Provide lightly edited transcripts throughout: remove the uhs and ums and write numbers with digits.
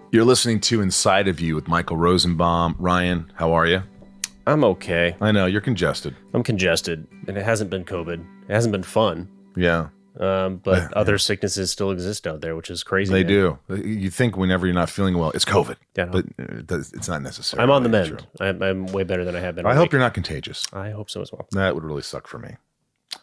You're listening to Inside of You with Michael Rosenbaum. Ryan, how are you? I'm okay. I know, you're congested. I'm congested, and it hasn't been COVID. It hasn't been fun. Yeah. But other sicknesses still exist out there, which is crazy. They do. You think whenever you're not feeling well, it's COVID. Yeah, but it's not necessary. I'm on the mend. I'm way better than I have been. I hope you're not contagious. I hope so as well. That would really suck for me.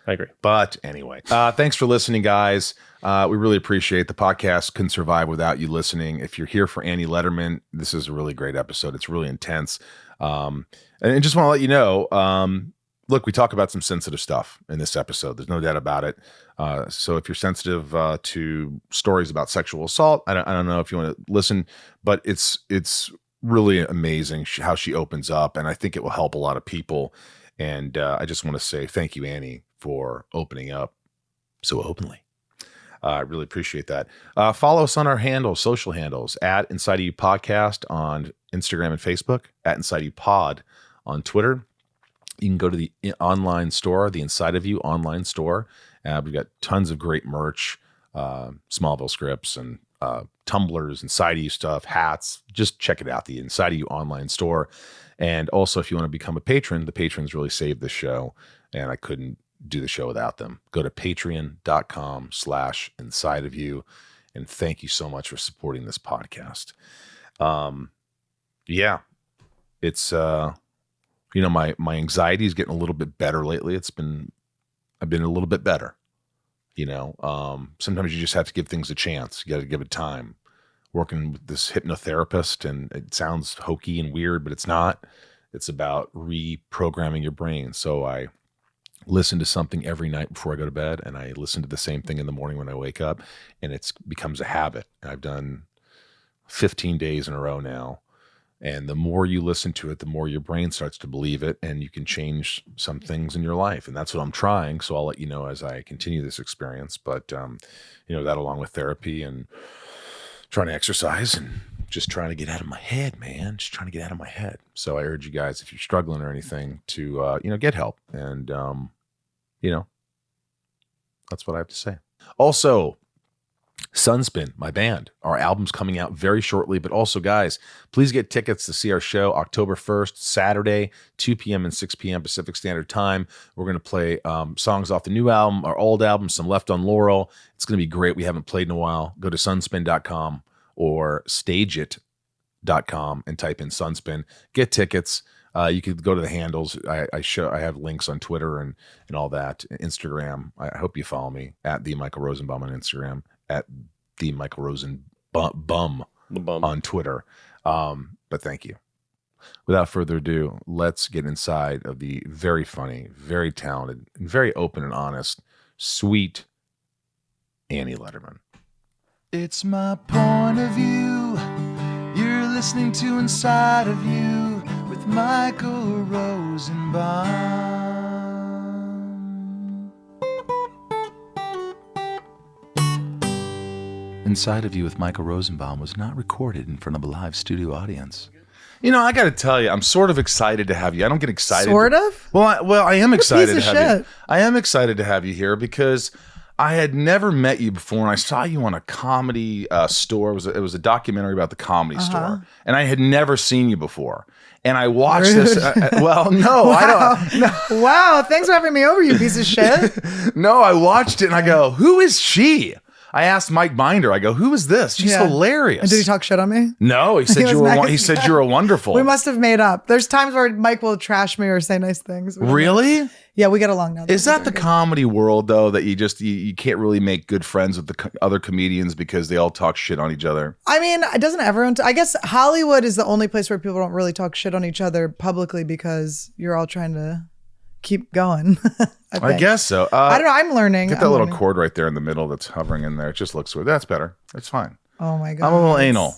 I agree. But anyway, thanks for listening, guys. We really appreciate the podcast. Couldn't survive without you listening. If you're here for Annie Letterman, this is a really great episode. It's really intense. And I just want to let you know, look, we talk about some sensitive stuff in this episode. There's no doubt about it. So if you're sensitive to stories about sexual assault, I don't know if you want to listen, but it's really amazing how she opens up, and I think it will help a lot of people. And I just want to say thank you, Annie, for opening up so openly. I really appreciate that. Follow us on our handles, social handles, at Inside of You Podcast on Instagram and Facebook, at Inside of You Pod on Twitter. You can go to the online store, the Inside of You online store. We've got tons of great merch, Smallville scripts and tumblers, Inside of You stuff, hats. Just check it out, the Inside of You online store. And also, if you want to become a patron, the patrons really save the show, and I couldn't do the show without them. Go to patreon.com/Inside of You, and thank you so much for supporting this podcast. Yeah, it's my anxiety is getting a little bit better lately. I've been a little bit better. Sometimes you just have to give things a chance. You got to give it time. Working with this hypnotherapist, and it sounds hokey and weird, but it's not. It's about reprogramming your brain. So I listen to something every night before I go to bed, and I listen to the same thing in the morning when I wake up, and it becomes a habit. And I've done 15 days in a row now. And the more you listen to it, the more your brain starts to believe it, and you can change some things in your life. And that's what I'm trying. So I'll let you know as I continue this experience. But, that along with therapy and trying to exercise and just trying to get out of my head, man. Just trying to get out of my head. So I urge you guys, if you're struggling or anything, to, get help. And, that's what I have to say. Also, Sunspin, my band. Our album's coming out very shortly, but also, guys, please get tickets to see our show October 1st, Saturday, 2 p.m. and 6 p.m. Pacific Standard Time. We're going to play songs off the new album, our old album, some Left on Laurel. It's going to be great. We haven't played in a while. Go to sunspin.com or stageit.com and type in Sunspin. Get tickets. You could go to the handles. I have links on Twitter and all that. Instagram. I hope you follow me at the Michael Rosenbaum on Instagram, at the Michael Rosenbaum on Twitter. But thank you. Without further ado, let's get inside of the very funny, very talented, and very open and honest, sweet Annie Letterman. It's my point of view. You're listening to Inside of You with Michael Rosenbaum. Inside of You with Michael Rosenbaum was not recorded in front of a live studio audience. I got to tell you, I'm sort of excited to have you. I don't get excited. Sort of? Well, I am excited to have shit. you. I am excited to have you here because I had never met you before, and I saw you on a comedy store. It was a documentary about the Comedy Store, and I had never seen you before. And I watched this. Well, no, wow. I don't. No. Wow, thanks for having me over, you piece of shit. No, I watched it, and I go, "Who is she?" I asked Mike Binder. I go, "Who is this? She's hilarious." And did he talk shit on me? No, he said you were. He said you were wonderful. We must have made up. There's times where Mike will trash me or say nice things. Really? Yeah, we get along now. Is that the comedy world though, that you can't really make good friends with the other comedians because they all talk shit on each other? I mean, doesn't everyone? I guess Hollywood is the only place where people don't really talk shit on each other publicly because you're all trying to keep going. I guess so. I don't know. I'm learning. Get that little cord right there in the middle that's hovering in there. It just looks weird. That's better. It's fine. Oh my God. I'm a little anal.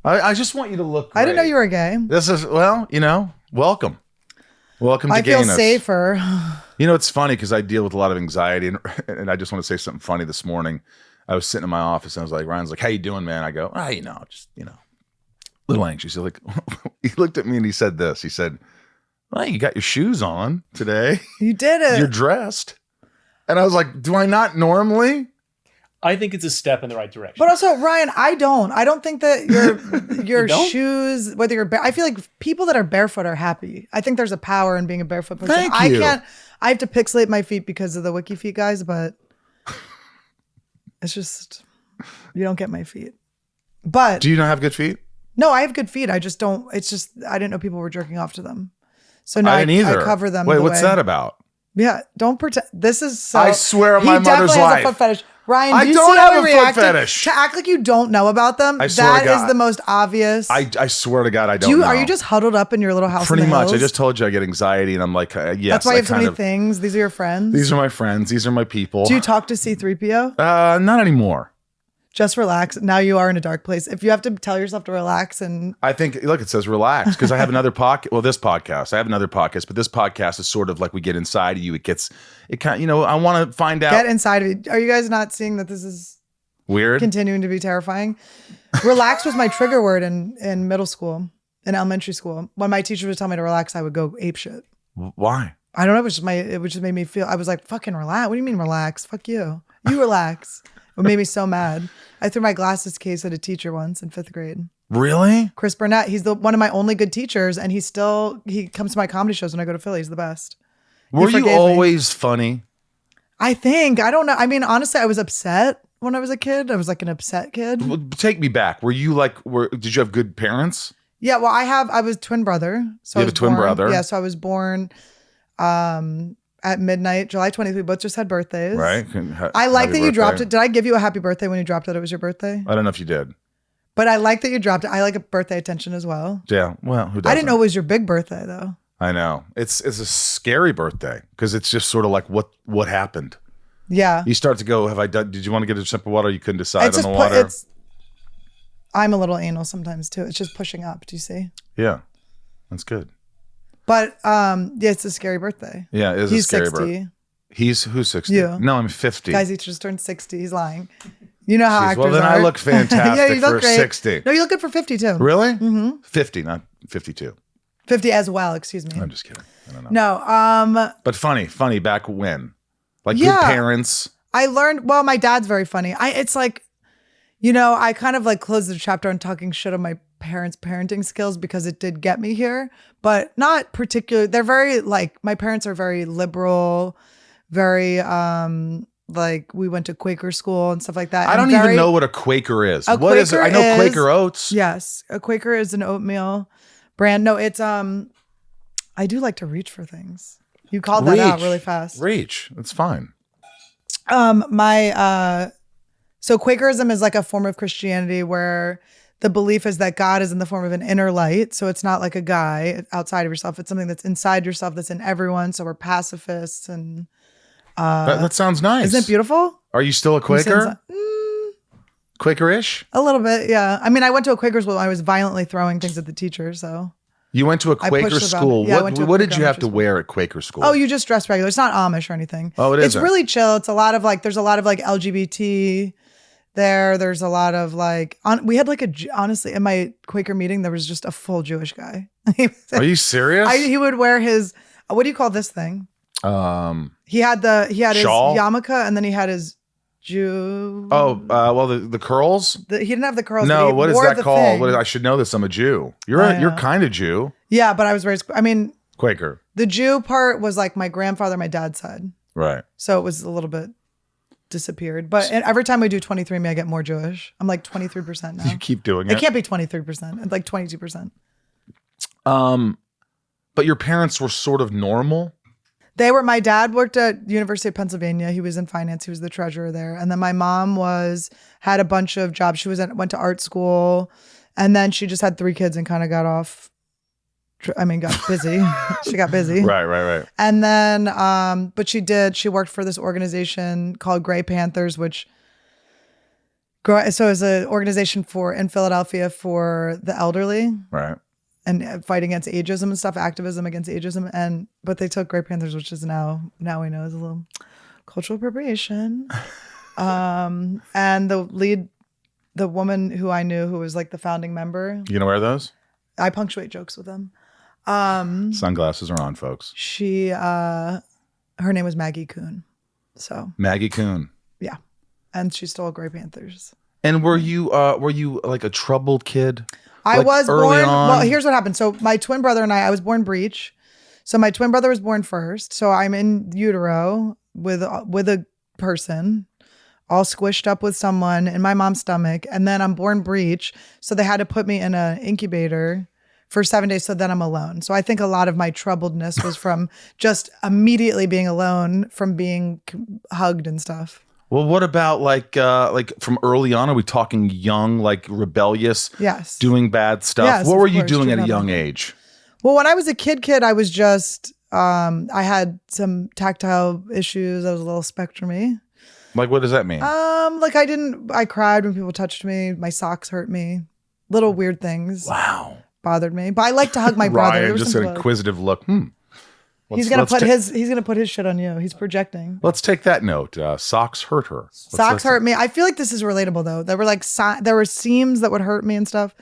I just want you to look great. I didn't know you were gay. This is, welcome. Welcome to I feel gayness. safer. It's funny because I deal with a lot of anxiety, and I just want to say something funny this morning. I was sitting in my office, and I was like, Ryan's like, "How you doing, man?" I go, just a little anxious. He's like, he looked at me and he said this. He said, "Well, you got your shoes on today. You did it. You're dressed." And I was like, "Do I not normally?" I think it's a step in the right direction. But also, Ryan, I don't think that your don't? shoes, whether you're I feel like people that are barefoot are happy. I think there's a power in being a barefoot person. Thank I you. I have to pixelate my feet because of the Wiki Feet guys, but it's just you don't get my feet. But Do you not have good feet? no, I have good feet. I just don't. It's just I didn't know people were jerking off to them. So now I didn't either. I cover them. Wait, the what's way. that about? Yeah, don't pretend. This is so. I swear on he my mother's definitely life. has a foot fetish. Ryan, I do you don't see how have he a foot reacted? fetish. To act like you don't know about them, I swear to that is God. the most obvious. I swear to God, I don't know. Are you just huddled up in your little house? Pretty in the much. I hills? just told you I get anxiety, and I'm like, yes. That's why you I have so kind many of- things. These are your friends. These are my friends. These are my people. Do you talk to C-3PO? Not anymore. Just relax. Now you are in a dark place. If you have to tell yourself to relax and I think, look, it says relax because I have another podcast. Well, this podcast, I have another podcast, but this podcast is sort of like we get inside of you. It kind of, I want to find out. get inside of you. Are you guys not seeing that this is Weird. continuing to be terrifying? Relax was my trigger word in middle school, in elementary school. When my teacher would tell me to relax, I would go apeshit. Why? I don't know. It just made me feel. I was like, "Fucking relax." What do you mean relax? Fuck you. You relax. It made me so mad. I threw my glasses case at a teacher once in 5th grade. Really? Chris Burnett. He's one of my only good teachers, and he comes to my comedy shows when I go to Philly. He's the best. Were you forgave me. always funny? I think. I don't know. I mean, honestly, I was upset when I was a kid. I was like an upset kid. Well, take me back. Were you like, did you have good parents? Yeah. Well, I was twin brother. So You I have was a twin born- brother? Yeah. So I was born at midnight, July 20th. We both just had birthdays. Right? I like Happy that you dropped birthday. it. Did I give you a happy birthday when you dropped it? It was your birthday. I don't know if you did. But I like that you dropped it. I like a birthday attention as well. Yeah. Well, who doesn't? I didn't know it was your big birthday though. I know. It's a scary birthday because it's just sort of like what happened. Yeah. You start to go, did you want to get a sip of water? You couldn't decide on the pu- water. I'm a little anal sometimes too. It's just pushing up. Do you see? Yeah. That's good. But yeah, it's a scary birthday. Yeah, it is He's a scary 60. birthday. Who's 60? You. No, I'm 50. Guys, he just turned 60. He's lying. You know how Jeez, actors well, then are. I look fantastic yeah, you look for great. 60. No, you look good for 50 too. Really? Mm-hmm. 50, not 52. 50 as well, excuse me. I'm just kidding. I don't know. No, But funny back when? Like Yeah. good parents. I learned, well, my dad's very funny. It's like, I kind of like closed the chapter on talking shit on my parents' parenting skills because it did get me here, but not particularly. They're very my parents are very liberal, very, like we went to Quaker school and stuff like that. I don't even know what a Quaker is. What is it? Quaker I know is- Quaker Oats. Yes. A Quaker is an oatmeal brand. No, it's, I do like to reach for things. You called that out really fast. Reach. That's fine. So Quakerism is like a form of Christianity where the belief is that God is in the form of an inner light. So it's not like a guy outside of yourself. It's something that's inside yourself, that's in everyone. So we're pacifists and that sounds nice. isn't it beautiful? Are you still a Quaker? Mm, Quakerish? a little bit, yeah. I mean, I went to a Quaker school. I was violently throwing things at the teacher. So You went to a I Quaker pushed about school. it. Yeah, I went to a What did Quaker you have to elementary wear at Quaker school? you just dress regular. It's not Amish or anything. Oh, it It's isn't. really chill. It's a lot of there's a lot of LGBT there. There's a lot of we had honestly, in my Quaker meeting, there was just a full Jewish guy. Are you serious? He would wear his, what do you call this thing? He had his Shawl? yarmulke and then he had his Jew. well, the curls? He didn't have the curls. but No, he what is wore that the called? thing. I should know this. I'm a Jew. I You're know. kind of Jew. Yeah, but I was raised, I mean, Quaker. the Jew part was like my grandfather, my dad's side. Right. So it was a little bit disappeared. But every time I do 23andMe, I get more Jewish. I'm like 23% now. You keep doing It it. can't be 23%. It's like 22%. But your parents were sort of normal. My dad worked at University of Pennsylvania. He was in finance. He was the treasurer there. And then my mom had a bunch of jobs. She went to art school and then she just had 3 kids and kind of got busy. She got busy. Right. And then, but she worked for this organization called Gray Panthers, so it's an organization in Philadelphia for the elderly Right. and fight against ageism and stuff, activism against ageism. But they took Gray Panthers, which is now we know is a little cultural appropriation. And the woman who I knew who was like the founding member, You gonna wear those? I punctuate jokes with them. Sunglasses are on, folks. She, her name was Maggie Kuhn. So Maggie Kuhn. yeah. and she stole Grey Panthers. And were you like a troubled kid? I Like, was early born. on? Well, here's what happened. So my twin brother and I was born breech. So my twin brother was born first. So I'm in utero with a person, all squished up with someone in my mom's stomach, and then I'm born breech. So they had to put me in an incubator for 7 days. So then I'm alone. So I think a lot of my troubledness was from just immediately being alone, from being hugged and stuff. Well, what about like from early on? Are we talking young, like rebellious? Yes. Doing bad stuff? Yes, What of were you course, doing at a doing young bad. age? Well, when I was a kid, I was just, I had some tactile issues. I was a little spectrumy. Like, what does that mean? Like I cried when people touched me. My socks hurt me. Little weird things Wow. bothered me. But I like to hug my brother. There Ryan, was just some an blood. inquisitive look. He's gonna put his shit on you. He's projecting. Let's take that note. Socks hurt her. Socks hurt me. I feel like this is relatable though. There were like there were seams that would hurt me and stuff.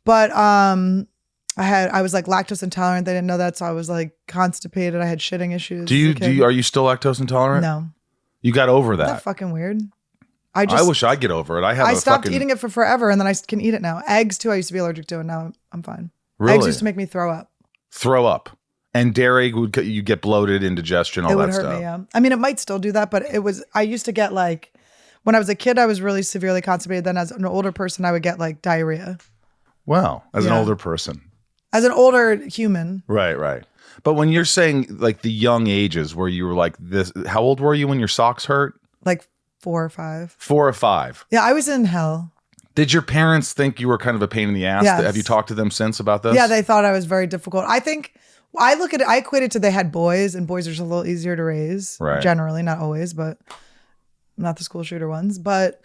But I was like lactose intolerant. They didn't know that, so I was like constipated. I had shitting issues. Are you still lactose intolerant? No. You got over Isn't that that. fucking weird? I wish I'd get over it. I stopped eating it for forever, and then I can eat it now. Eggs too. I used to be allergic to, and now I'm fine. Really? Eggs used to make me throw up. Throw up. And dairy you get bloated, indigestion, all It that would hurt stuff. me. Yeah. I mean, it might still do that, but I used to get like, when I was a kid, I was really severely constipated. Then as an older person, I would get like diarrhea. Well, as an Yeah. older person. As an older human, Right. But when you're saying like the young ages where you were like this, how old were you when your socks hurt? like 4 or 5. 4 or 5. Yeah, I was in hell. Did your parents think you were kind of a pain in the ass? Yes. Have you talked to them since about this? Yeah, they thought I was very difficult. I think I equate it to they had boys, and boys are just a little easier to raise. Right. Generally, not always, but not the school shooter ones. But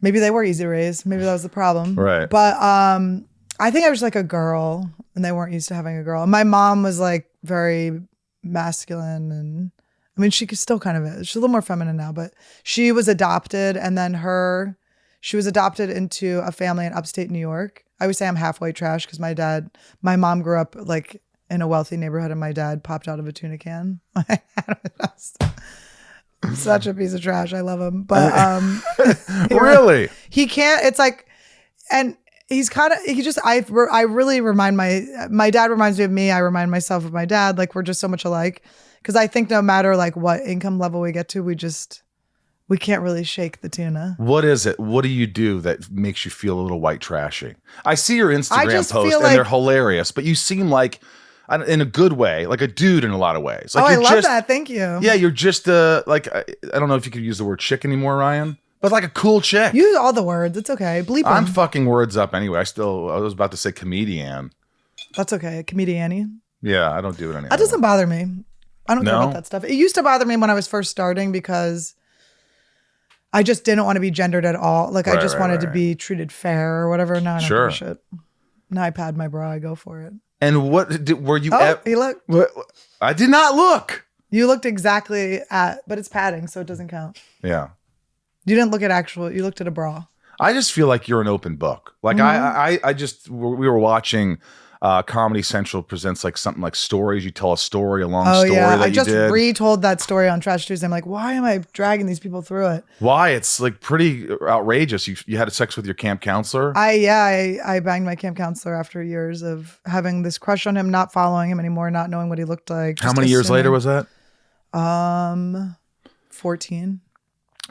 maybe they were easy to raise. Maybe that was the problem. Right. But I think I was like a girl, and they weren't used to having a girl. My mom was like very masculine, and I mean, she still kind of is. She's a little more feminine now, but she was adopted, and then she was adopted into a family in upstate New York. I would say I'm half white trash because my mom grew up like in a wealthy neighborhood, and my dad popped out of a tuna can. Such a piece of trash. I love him, but Really? he can't. It's like, and he's kind of, I really remind my dad reminds me of me. I remind myself of my dad. Like, we're just so much alike. Because I think no matter like what income level we get to, we can't really shake the tuna. What is it? What do you do that makes you feel a little white trashy? I see your Instagram just posts feel and they're like- hilarious, but you seem like, in a good way, like a dude in a lot of ways. Like I you're love just, that. Thank you. Yeah, you're just like, I don't know if you could use the word chick anymore, Ryan, but like a cool chick. Use all the words. It's okay. Bleep I'm them. fucking words up anyway. I was about to say comedian. That's okay. Comedian. Yeah, I don't do it anymore. That doesn't bother me. I don't care No? about that stuff. It used to bother me when I was first starting because I just didn't want to be gendered at all. Like I just wanted to be treated fair or whatever. Now I don't give a shit. Now I pad my bra. I go for it. And were you? Oh, you look. I did not look. You looked exactly but it's padding, so it doesn't count. Yeah. You didn't look at you looked at a bra. I just feel like you're an open book. Like we were watching Comedy Central presents like something like stories. You tell a story, a long story that I you just did. retold that story on Trash Tuesday. I'm like, why am I dragging these people through it? Why? It's like pretty outrageous. You had sex with your camp counselor? I banged my camp counselor after years of having this crush on him, not following him anymore, not knowing what he looked like. How many years later was that? 14.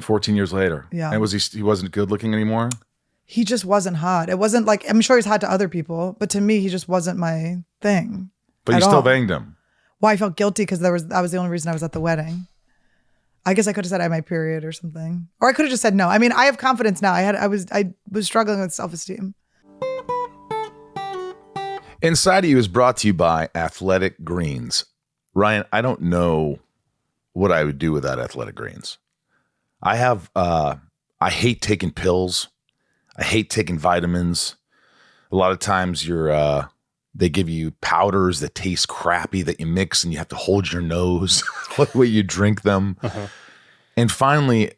14 years later. Yeah. And he wasn't good looking anymore? He just wasn't hot. It wasn't like, I'm sure he's hot to other people, but to me, he just wasn't my thing. But you at still all. Banged him. Well, I felt guilty because that was the only reason I was at the wedding. I guess I could have said I had my period or something. Or I could have just said no. I mean, I have confidence now. I was struggling with self-esteem. Inside of You is brought to you by Athletic Greens. Ryan, I don't know what I would do without Athletic Greens. I hate taking pills. I hate taking vitamins. A lot of times they give you powders that taste crappy that you mix and you have to hold your nose the way you drink them. Uh-huh. And finally,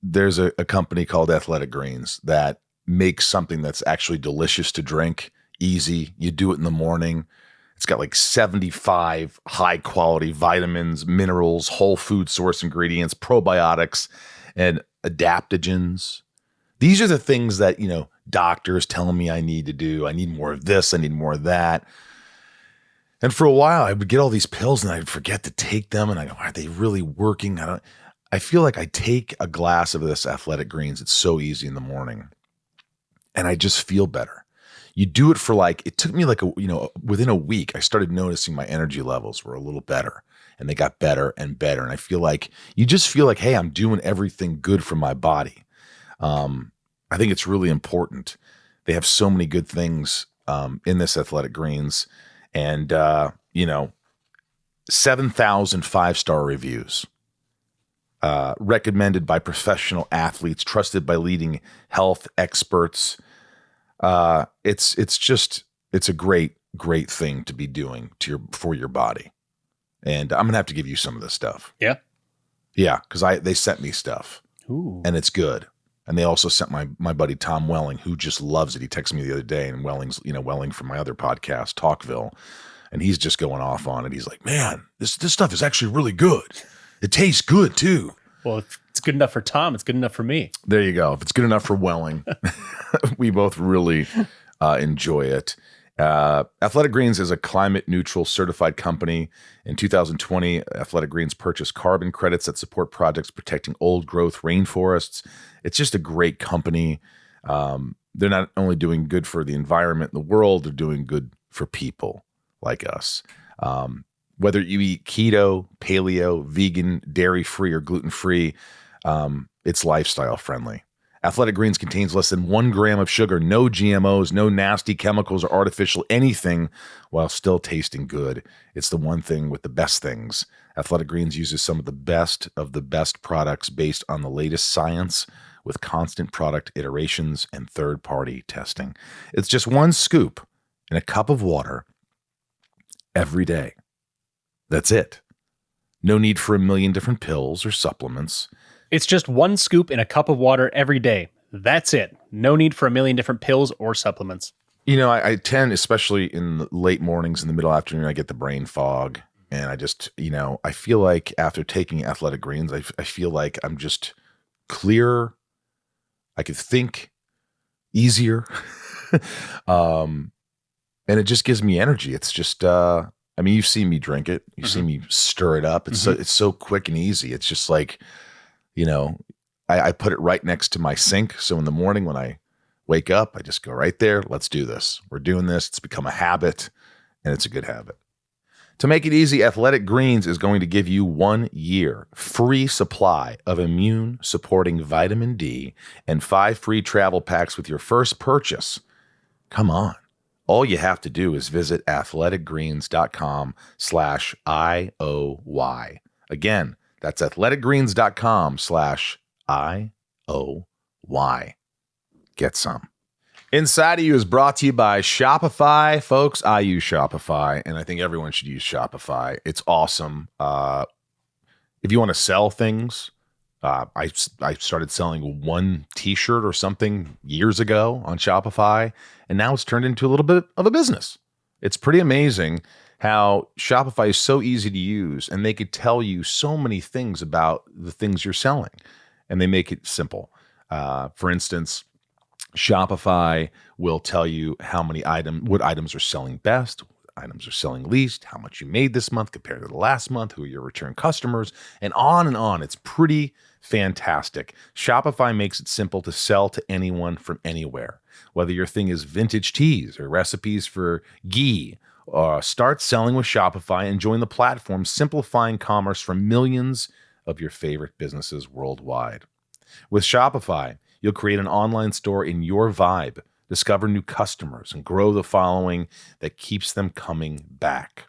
there's a company called Athletic Greens that makes something that's actually delicious to drink, easy. You do it in the morning. It's got like 75 high quality vitamins, minerals, whole food source ingredients, probiotics, and adaptogens. These are the things that, doctors telling me I need to do. I need more of this. I need more of that. And for a while, I would get all these pills and I'd forget to take them. And I go, are they really working? I feel like I take a glass of this Athletic Greens. It's so easy in the morning. And I just feel better. You do it for it took me within a week, I started noticing my energy levels were a little better. And they got better and better. And I feel like, you just feel like, hey, I'm doing everything good for my body. I think it's really important. They have so many good things in this Athletic Greens. And, 7,000 5-star reviews. Recommended by professional athletes, trusted by leading health experts. It's a great thing to be doing for your body. And I'm gonna have to give you some of this stuff. Yeah. Yeah, because they sent me stuff. Ooh. And it's good. And they also sent my buddy Tom Welling, who just loves it. He texted me the other day, and Welling from my other podcast, Talkville, and he's just going off on it. He's like, man, this stuff is actually really good. It tastes good too. Well, if it's good enough for Tom, it's good enough for me. There you go. If it's good enough for Welling, we both really enjoy it. Athletic Greens is a climate neutral certified company. In 2020, Athletic Greens purchased carbon credits that support projects protecting old growth rainforests. It's just a great company. They're not only doing good for the environment and the world, they're doing good for people like us. Whether you eat keto, paleo, vegan, dairy-free, or gluten-free, it's lifestyle friendly. Athletic Greens contains less than 1 gram of sugar, no GMOs, no nasty chemicals or artificial anything, while still tasting good. It's the one thing with the best things. Athletic Greens uses some of the best products based on the latest science, with constant product iterations and third-party testing. It's just 1 scoop in a cup of water every day. That's it. No need for a million different pills or supplements. It's just 1 scoop in a cup of water every day. That's it. No need for a million different pills or supplements. I tend, especially in the late mornings, in the middle afternoon, I get the brain fog. And I just, I feel like after taking Athletic Greens, I feel like I'm just clearer. I could think easier. And it just gives me energy. It's just, you've seen me drink it. You've seen me stir it up. It's so quick and easy. It's just like, I put it right next to my sink. So in the morning when I wake up, I just go right there. Let's do this. We're doing this. It's become a habit, and it's a good habit. To make it easy, Athletic Greens is going to give you 1 year free supply of immune-supporting vitamin D and 5 free travel packs with your first purchase. Come on. All you have to do is visit athleticgreens.com/IOY. Again, that's athleticgreens.com/IOY. Get some. Inside of You is brought to you by Shopify. Folks, I use Shopify, and I think everyone should use Shopify. It's awesome. If you want to sell things, I started selling 1 t-shirt or something years ago on Shopify, and now it's turned into a little bit of a business. It's pretty amazing how Shopify is so easy to use, and they could tell you so many things about the things you're selling, and they make it simple. For instance, Shopify will tell you what items are selling best, what items are selling least, how much you made this month compared to the last month, who are your return customers, and on and on. It's pretty fantastic. Shopify makes it simple to sell to anyone from anywhere. Whether your thing is vintage teas or recipes for ghee, start selling with Shopify and join the platform simplifying commerce for millions of your favorite businesses worldwide. With Shopify, you'll create an online store in your vibe, discover new customers, and grow the following that keeps them coming back.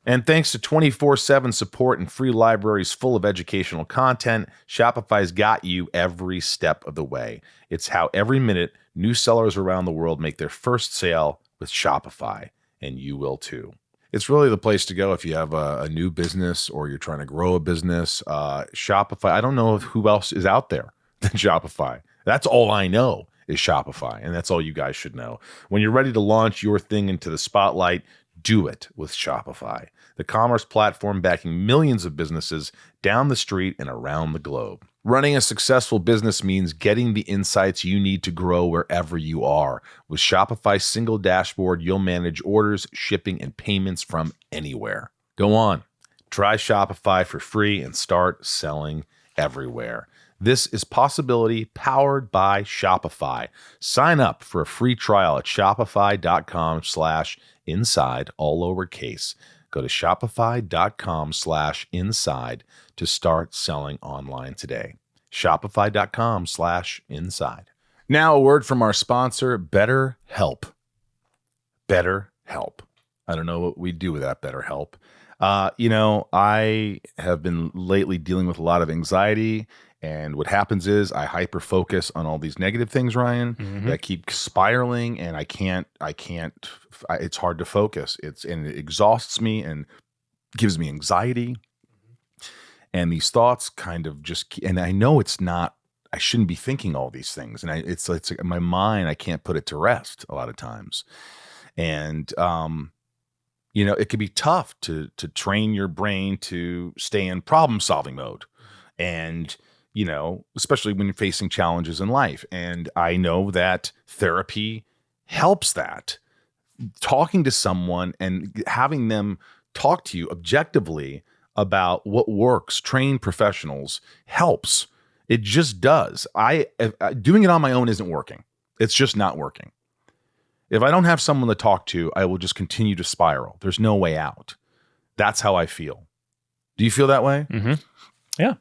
And thanks to 24/7 support and free libraries full of educational content, Shopify's got you every step of the way. It's how every minute new sellers around the world make their first sale with Shopify, and you will too. It's really the place to go if you have a new business or you're trying to grow a business. Shopify, I don't know who else is out there than Shopify. That's all I know is Shopify, and that's all you guys should know. When you're ready to launch your thing into the spotlight, Do it with Shopify, the commerce platform backing millions of businesses down the street and around the globe. Running a successful business means getting the insights you need to grow wherever you are. With Shopify's single dashboard, you'll manage orders, shipping, and payments from anywhere. Go on, try Shopify for free and start selling everywhere. This is Possibility powered by Shopify. Sign up for a free trial at shopify.com/inside, all lowercase. Go to shopify.com/inside to start selling online today. Shopify.com/inside. Now a word from our sponsor, BetterHelp. BetterHelp. I don't know what we do without BetterHelp. I have been lately dealing with a lot of anxiety, and what happens is I hyper focus on all these negative things, Ryan, that keep spiraling, and I can't, it's hard to focus. And it exhausts me and gives me anxiety. And these thoughts kind of and I know it's not, I shouldn't be thinking all these things. And it's like my mind, I can't put it to rest a lot of times. And, it can be tough to train your brain to stay in problem solving mode. And, especially when you're facing challenges in life. And I know that therapy helps that. Talking to someone and having them talk to you objectively about what works, trained professionals, helps. It just does. Doing it on my own isn't working. It's just not working. If I don't have someone to talk to, I will just continue to spiral. There's no way out. That's how I feel. Do you feel that way? Mm-hmm. Yeah.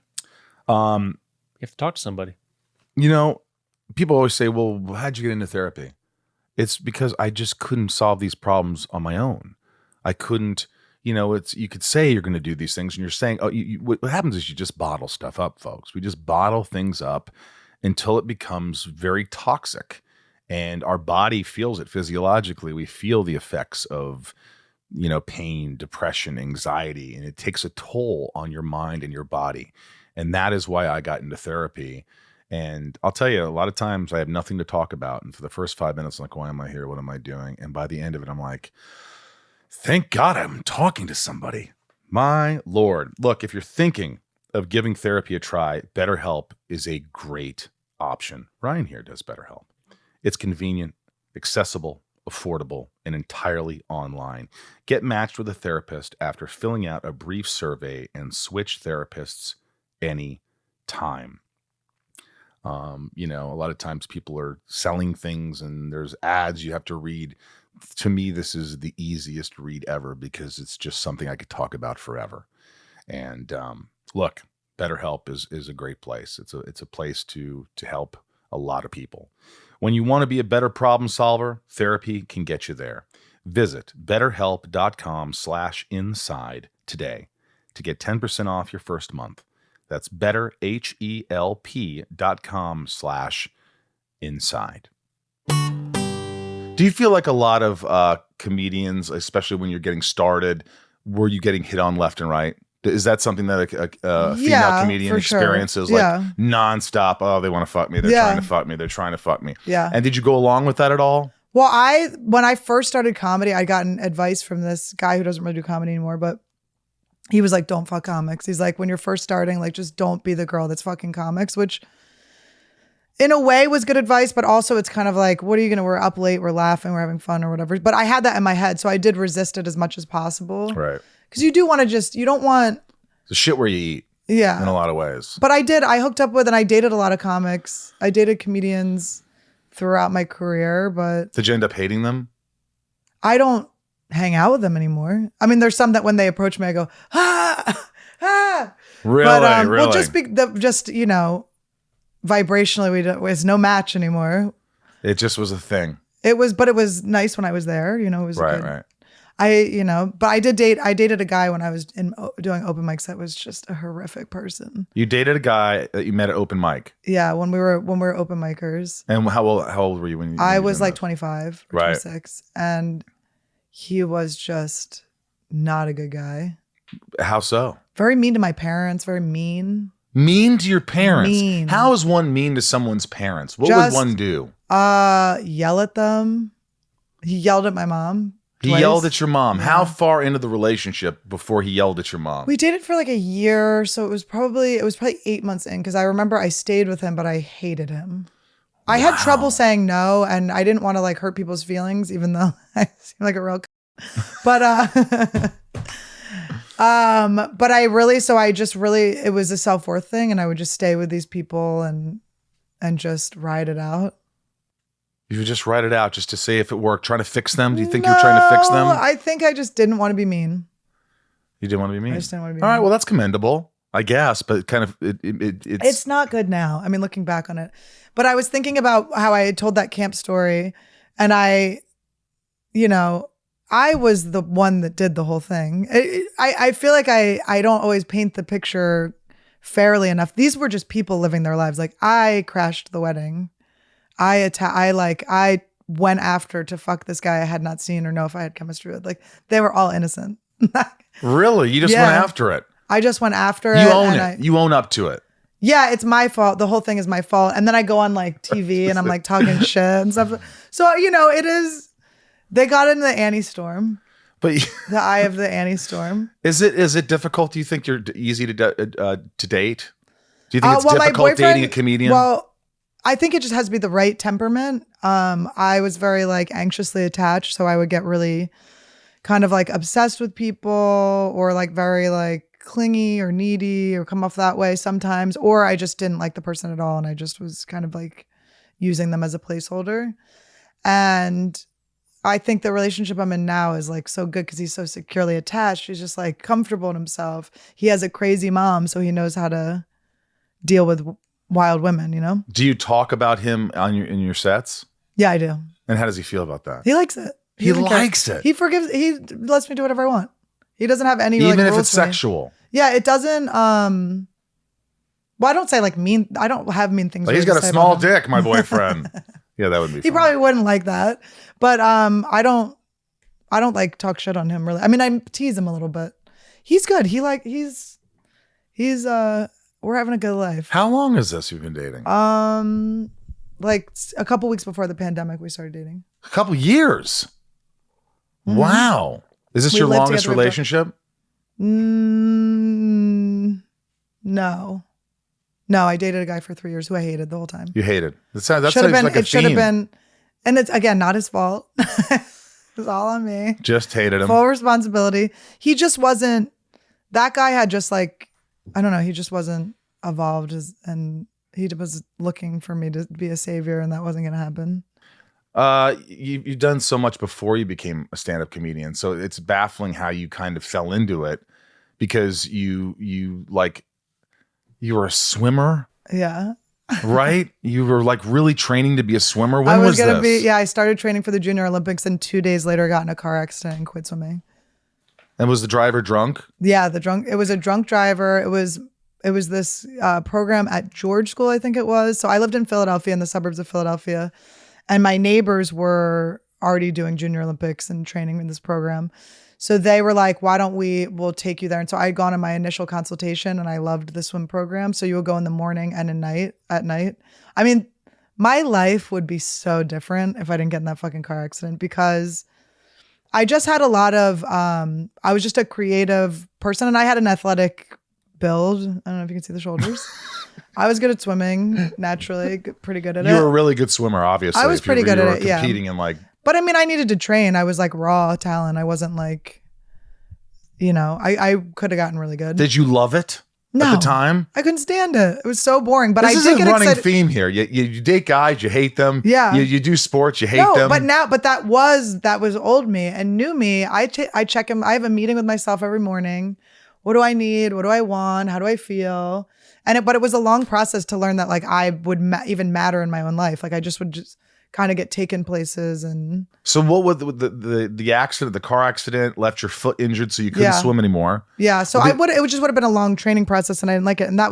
You have to talk to somebody. People always say, well, how'd you get into therapy? It's because I just couldn't solve these problems on my own. I couldn't, you could say you're going to do these things and you're saying, what happens is you just bottle stuff up, folks. We just bottle things up until it becomes very toxic. And our body feels it physiologically. We feel the effects of, pain, depression, anxiety, and it takes a toll on your mind and your body. And that is why I got into therapy. And I'll tell you, a lot of times I have nothing to talk about. And for the first 5 minutes, I'm like, why am I here? What am I doing? And by the end of it, I'm like, thank God I'm talking to somebody. My Lord. Look, if you're thinking of giving therapy a try, BetterHelp is a great option. Ryan here does BetterHelp. It's convenient, accessible, affordable, and entirely online. Get matched with a therapist after filling out a brief survey and switch therapists any time. A lot of times people are selling things and there's ads you have to read. To me, this is the easiest read ever because it's just something I could talk about forever. And look, BetterHelp is a great place. It's a place to help a lot of people. When you want to be a better problem solver, therapy can get you there. Visit betterhelp.com/inside today to get 10% off your first month. That's betterhelp.com/inside. Do you feel like a lot of comedians, especially when you're getting started, were you getting hit on left and right? Is that something that a female comedian experiences nonstop? Oh, they want to fuck me. They're trying to fuck me. They're trying to fuck me. Yeah. And did you go along with that at all? Well, when I first started comedy, I'd gotten advice from this guy who doesn't really do comedy anymore, but he was like, don't fuck comics. He's like, when you're first starting, like, just don't be the girl that's fucking comics, which in a way was good advice, but also it's kind of like, what are you going to, we're up late, we're laughing, we're having fun or whatever. But I had that in my head. So I did resist it as much as possible. Right. Because you do want to you don't want. The shit where you eat. Yeah. In a lot of ways. But I hooked up with and I dated a lot of comics. I dated comedians throughout my career, but. Did you end up hating them? I don't hang out with them anymore. I mean, there's some that when they approach me, I go, Really? But, really? Well, vibrationally, it's no match anymore. It just was a thing. But it was nice when I was there. It was good. Right. But I dated a guy when I was doing open mics that was just a horrific person. You dated a guy that you met at open mic? Yeah, when we were old micers. And how old were you when you I was like that? 25 or 26. And he was just not a good guy. How so? Very mean to my parents, very mean. Mean to your parents? Mean. How is one mean to someone's parents? What would one do? Yell at them. He yelled at my mom. He twice. yelled at your mom. Yeah. How far into the relationship before he yelled at your mom? We dated for like a year, so it was probably 8 months in, because I remember I stayed with him, but I hated him. I had trouble saying no, and I didn't want to like hurt people's feelings, even though I seem like a real but but it was a self-worth thing, and I would just stay with these people and just ride it out. You would just write it out just to see if it worked, trying to fix them? Do you think you were trying to fix them? I think I just didn't want to be mean. You didn't want to be mean? I just didn't want to be All mean. right, well, that's commendable, I guess, but kind of It's not good now. I mean, looking back on it. But I was thinking about how I had told that camp story, and I was the one that did the whole thing. I feel like I don't always paint the picture fairly enough. These were just people living their lives. Like, I crashed the wedding. I went after to fuck this guy I had not seen or know if I had chemistry with. Like, they were all innocent. Really? You just went after it? I just went after it. You own it. You own up to it. Yeah, it's my fault. The whole thing is my fault. And then I go on like TV and I'm like talking shit and stuff. So, it is, they got into the Annie storm. But the eye of the Annie storm. Is it difficult? Do you think you're easy to date? Do you think it's difficult dating a comedian? Well, I think it just has to be the right temperament. I was very like anxiously attached, so I would get really kind of like obsessed with people, or like very like clingy or needy, or come off that way sometimes. Or I just didn't like the person at all, and I just was kind of like using them as a placeholder. And I think the relationship I'm in now is like so good because he's so securely attached. He's just like comfortable in himself. He has a crazy mom, so he knows how to deal with wild women, Do you talk about him in your sets? Yeah, I do. And how does he feel about that? He likes it. He likes it. He forgives. He lets me do whatever I want. He doesn't have any even like, if rules it's for me. sexual. Yeah, it doesn't. Well, I don't say like mean. I don't have mean things. Well, he's got a small dick, my boyfriend. Yeah, that would be. He fun. probably wouldn't like that, but I don't like talk shit on him really. I mean, I tease him a little bit. He's good. He's we're having a good life. How long is this you've been dating? Like a couple weeks before the pandemic, we started dating. A couple years. Mm-hmm. Wow. Is this your longest relationship? No, I dated a guy for 3 years who I hated the whole time. You hated. That sounds like a it should have theme. been, and it's again not his fault. It was all on me. Just hated him. Full responsibility. He just wasn't. That guy had just like, I don't know. He just wasn't evolved, and he was looking for me to be a savior, and that wasn't going to happen. You've done so much before you became a stand-up comedian, so it's baffling how you kind of fell into it, because you were a swimmer. Yeah. Right? You were like really training to be a swimmer. When I was this? gonna be. Yeah, I started training for the Junior Olympics, and 2 days later, got in a car accident and quit swimming. And was the driver drunk? Yeah, it was a drunk driver. It was this program at George School, I think it was. So I lived in Philadelphia, in the suburbs of Philadelphia, and my neighbors were already doing Junior Olympics and training in this program. So they were like, why don't we'll take you there. And so I had gone on my initial consultation, and I loved the swim program. So you would go in the morning and at night. I mean, my life would be so different if I didn't get in that fucking car accident, because I just had a lot of, I was just a creative person, and I had an athletic build. I don't know if you can see the shoulders. I was good at swimming, naturally, pretty good at it. You were a really good swimmer, obviously. I was pretty good at it, yeah. Competing in like. But I mean, I needed to train. I was like raw talent. I wasn't like, I could have gotten really good. Did you love it at the time? I couldn't stand it. It was so boring. But this I is did a get running excited. theme here. You date guys, you hate them. Yeah. You do sports, you hate them. But that was old me and new me. I check him. I have a meeting with myself every morning. What do I need? What do I want? How do I feel? But it was a long process to learn that like I would even matter in my own life. Like I would kind of get taken places. And so what would the accident, the car accident left your foot injured so you couldn't swim anymore? Yeah. So it would have been a long training process, and I didn't like it. And I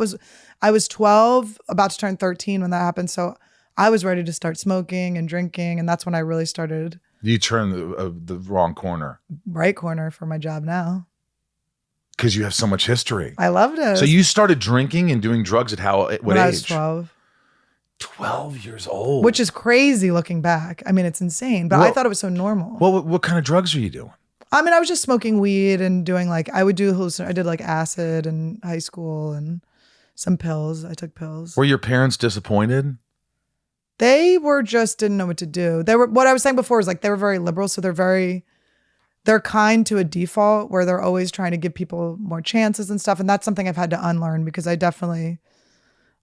was 12, about to turn 13 when that happened. So I was ready to start smoking and drinking. And that's when I really started. You turned the wrong corner. Right corner for my job now. Because you have so much history. I loved it. So you started drinking and doing drugs at what age? When I was 12. 12 years old. which is crazy looking back. I mean, it's insane, but I Well- thought it was so normal. Well, what kind of drugs are you doing? I mean, I was just smoking weed and doing like, I did like acid in high school and some pills. I took pills. Were your parents disappointed? They were just didn't know what to do. They were, what I was saying before is like, they were very liberal. So they're kind to a default where they're always trying to give people more chances and stuff. And that's something I've had to unlearn because I definitely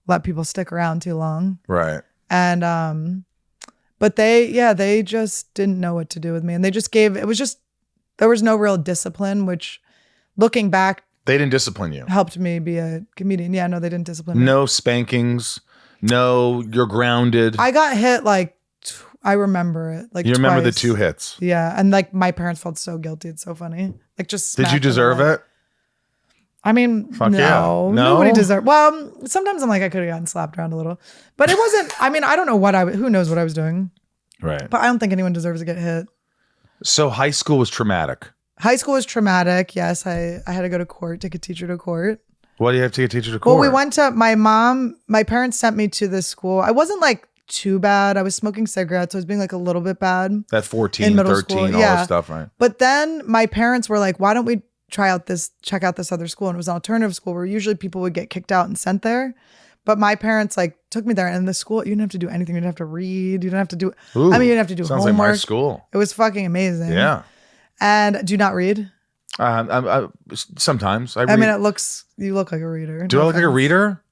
let people stick around too long. Right. And, but they just didn't know what to do with me. And they just there was no real discipline, which looking back, They didn't discipline you. helped me be a comedian. Yeah, no, they didn't discipline me. No spankings. No, you're grounded. I got hit I remember it. Like you remember the twice. 2 hits. Yeah. And like my parents felt so guilty. It's so funny. Like just Did you smacked them deserve away. it? I mean, Fuck no, yeah. No? nobody deserved. Well, sometimes I'm like, I could have gotten slapped around a little, but it wasn't, I mean, I don't know who knows what I was doing, Right. but I don't think anyone deserves to get hit. So high school was traumatic. High school was traumatic. Yes. I had to go to court, take a teacher to court. Why do you have to get a teacher to court? Well, we went to my parents sent me to this school. I wasn't like too bad. I was smoking cigarettes. So I was being like a little bit bad. That 14, in middle 13, school, all yeah. that stuff, right? But then my parents were like, why don't we check out this other school? And it was an alternative school where usually people would get kicked out and sent there. But my parents like took me there, and the school, you didn't have to do anything. You didn't have to read. You didn't have to do, Ooh, I mean, you didn't have to do sounds homework. like my school. It was fucking amazing. Yeah. And do you not read? Sometimes I read. I mean, you look like a reader. Do I look like a reader?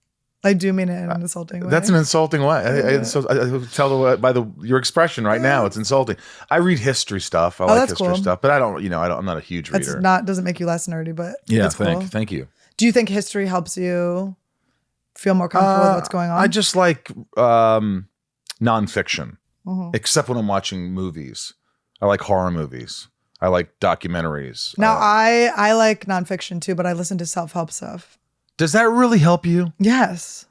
I do mean it in an insulting way. That's an insulting way. I tell by your expression right now, it's insulting. I read history stuff. I like that's history cool. stuff, but I'm not a huge reader. Doesn't make you less nerdy, but Yeah, it's cool. thank you. Do you think history helps you feel more comfortable with what's going on? I just like nonfiction, except when I'm watching movies. I like horror movies. I like documentaries. Now, I like nonfiction too, but I listen to self-help stuff. Does that really help you? Yes.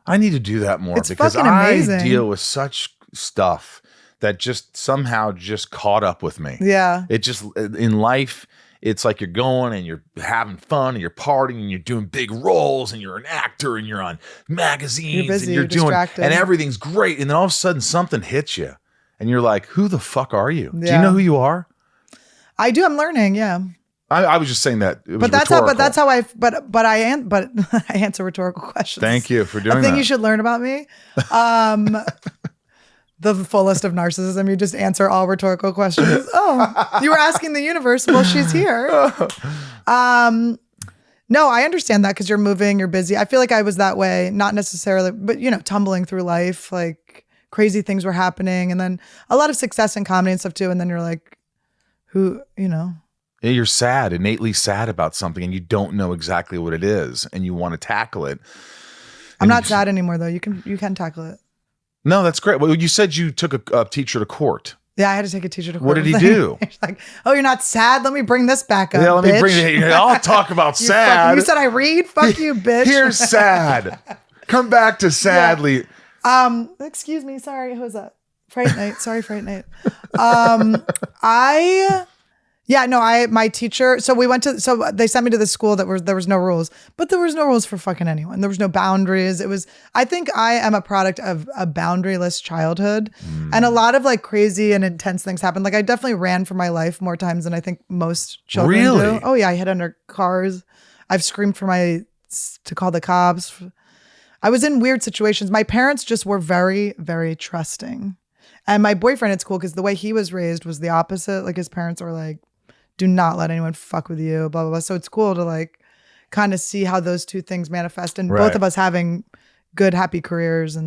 I need to do that more It's because fucking I amazing. deal with such stuff that just somehow just caught up with me. Yeah. It just, in life, it's like you're going and you're having fun and you're partying and you're doing big roles and you're an actor and you're on magazines You're busy, and you're you're doing, distracted. and everything's great. And then all of a sudden something hits you and you're like, who the fuck are you? Do you Yeah. know who you are? I do. I'm learning. Yeah. I was just saying that. It was But that's rhetorical. I answer rhetorical questions. Thank you for doing A thing that. you should learn about me. The fullest of narcissism. You just answer all rhetorical questions. Oh, you were asking the universe. Well, she's here. No, I understand that because you're moving, you're busy. I feel like I was that way, not necessarily, but tumbling through life, like crazy things were happening, and then a lot of success in comedy and stuff too. And then you're like, Yeah, you're sad, innately sad about something, and you don't know exactly what it is, and you want to tackle it. I'm not sad anymore though. You can tackle it. No, that's great. Well, you said you took a teacher to court. Yeah, I had to take a teacher to court. What did he do? He's like, oh, you're not sad? Let me bring this back up. Yeah, let me bitch. bring it. I'll talk about You sad. You said I read? Fuck you, bitch. Here's sad. Come back to sadly. Excuse me. Sorry. Who was that? Fright Night. Sorry, Fright Night. My teacher, so they sent me to this school there was no rules, but there was no rules for fucking anyone. There was no boundaries. I think I am a product of a boundaryless childhood, and a lot of like crazy and intense things happened. Like I definitely ran for my life more times than I think most children Really? do. Oh yeah. I hid under cars. I've screamed to call the cops. I was in weird situations. My parents just were very, very trusting. And my boyfriend, it's cool because the way he was raised was the opposite. Like his parents were like, do not let anyone fuck with you, blah, blah, blah. So it's cool to like kind of see how those two things manifest and Right. both of us having good, happy careers.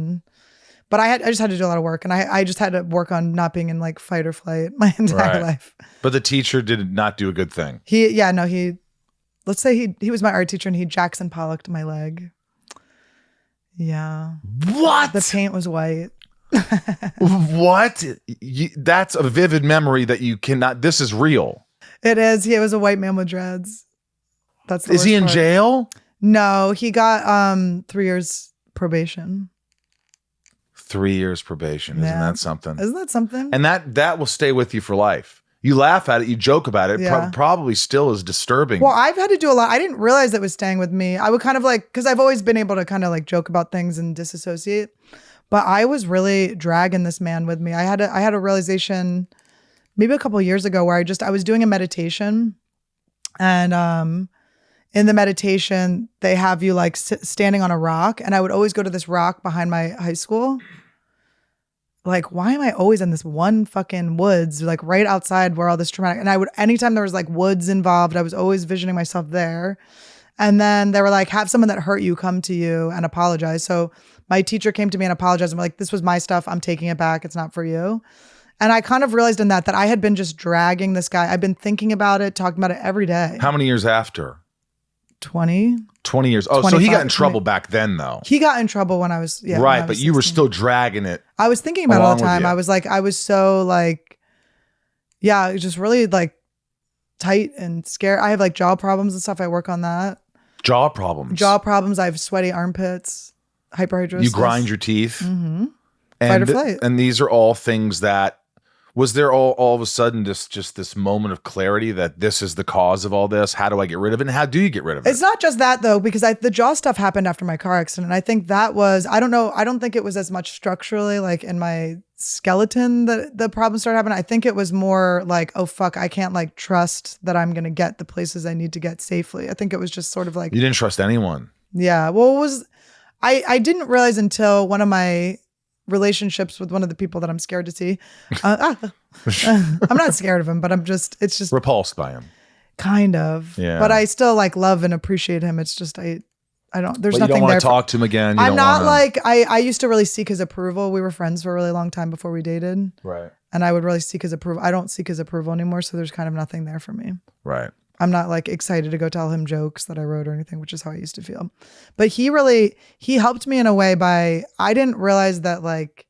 But I just had to do a lot of work, and I just had to work on not being in like fight or flight my entire Right. life. But the teacher did not do a good thing. Let's say he was my art teacher and he Jackson Pollocked my leg. Yeah. What? The paint was white. What? That's a vivid memory that you cannot. This is real. It is. He was a white man with dreads. That's the Is he worst in part. jail? No, he got 3 years probation. 3 years probation. Isn't Yeah. that something? Isn't that something? And that will stay with you for life. You laugh at it, you joke about it. Yeah. Probably still is disturbing. Well, I've had to do a lot. I didn't realize it was staying with me. I would kind of like, because I've always been able to kind of like joke about things and disassociate. But I was really dragging this man with me. I had a realization maybe a couple of years ago where I was doing a meditation, and in the meditation they have you like standing on a rock, and I would always go to this rock behind my high school. Like, why am I always in this one fucking woods, like right outside where all this traumatic, and anytime there was like woods involved, I was always visioning myself there. And then they were like, have someone that hurt you come to you and apologize. So my teacher came to me and apologized. I'm like, this was my stuff. I'm taking it back. It's not for you. And I kind of realized in that I had been just dragging this guy. I've been thinking about it, talking about it every day. How many years after? 20. 20 years. Oh, so he got in trouble back then, though. He got in trouble when I was, yeah. Right, but you were still dragging it. I was thinking about it all the time. I was so like, yeah, just really like tight and scared. I have like jaw problems and stuff. I work on that. Jaw problems. I have sweaty armpits, hyperhidrosis. You grind your teeth. Mm-hmm. Fight or flight. And these are all things that, was there all of a sudden just this moment of clarity that this is the cause of all this? How do I get rid of it? And how do you get rid of it? It's not just that though, because the jaw stuff happened after my car accident. I think that was, I don't know. I don't think it was as much structurally like in my skeleton that the problem started happening. I think it was more like, oh fuck, I can't like trust that I'm going to get the places I need to get safely. I think it was just sort of like. You didn't trust anyone. Yeah. Well, I didn't realize until one of my relationships with one of the people that I'm scared to see. I'm not scared of him, but it's just repulsed by him. Kind of. Yeah. But I still like love and appreciate him. It's just, I don't, there's but nothing there. You don't want to talk to him again. I'm not like, I used to really seek his approval. We were friends for a really long time before we dated. Right. And I would really seek his approval. I don't seek his approval anymore. So there's kind of nothing there for me. Right. I'm not like excited to go tell him jokes that I wrote or anything, which is how I used to feel. But he helped me in a way I didn't realize that like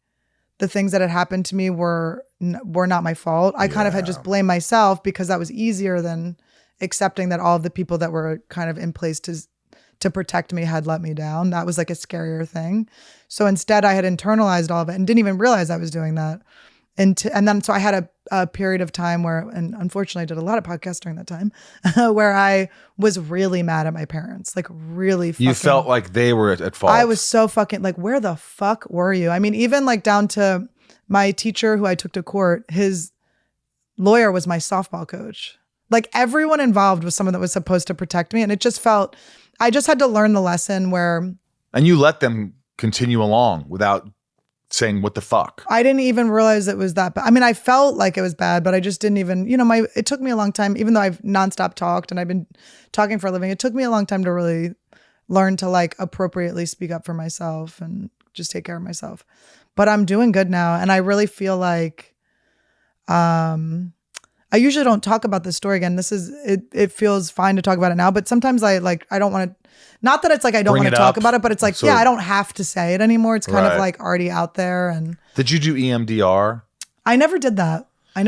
the things that had happened to me were not my fault. I kind of had just blamed myself because that was easier than accepting that all of the people that were kind of in place to protect me had let me down. That was like a scarier thing. So instead I had internalized all of it and didn't even realize I was doing that. And then so I had a period of time where, and unfortunately I did a lot of podcasts during that time, where I was really mad at my parents, like really fucking. You felt like they were at fault. I was so fucking like, where the fuck were you? I mean, even like down to my teacher who I took to court, his lawyer was my softball coach. Like everyone involved was someone that was supposed to protect me. And it just felt, I just had to learn the lesson where. And you let them continue along without saying what the fuck. I didn't even realize it was that bad. I mean, I felt like it was bad, but I just didn't even, it took me a long time, even though I've nonstop talked and I've been talking for a living, it took me a long time to really learn to like appropriately speak up for myself and just take care of myself. But I'm doing good now. And I really feel like, I usually don't talk about this story again. It feels fine to talk about it now, but sometimes I don't want to, not that it's like I don't want to talk about it, but it's like, I don't have to say it anymore. It's kind of like already out there. And did you do EMDR? I never did that. I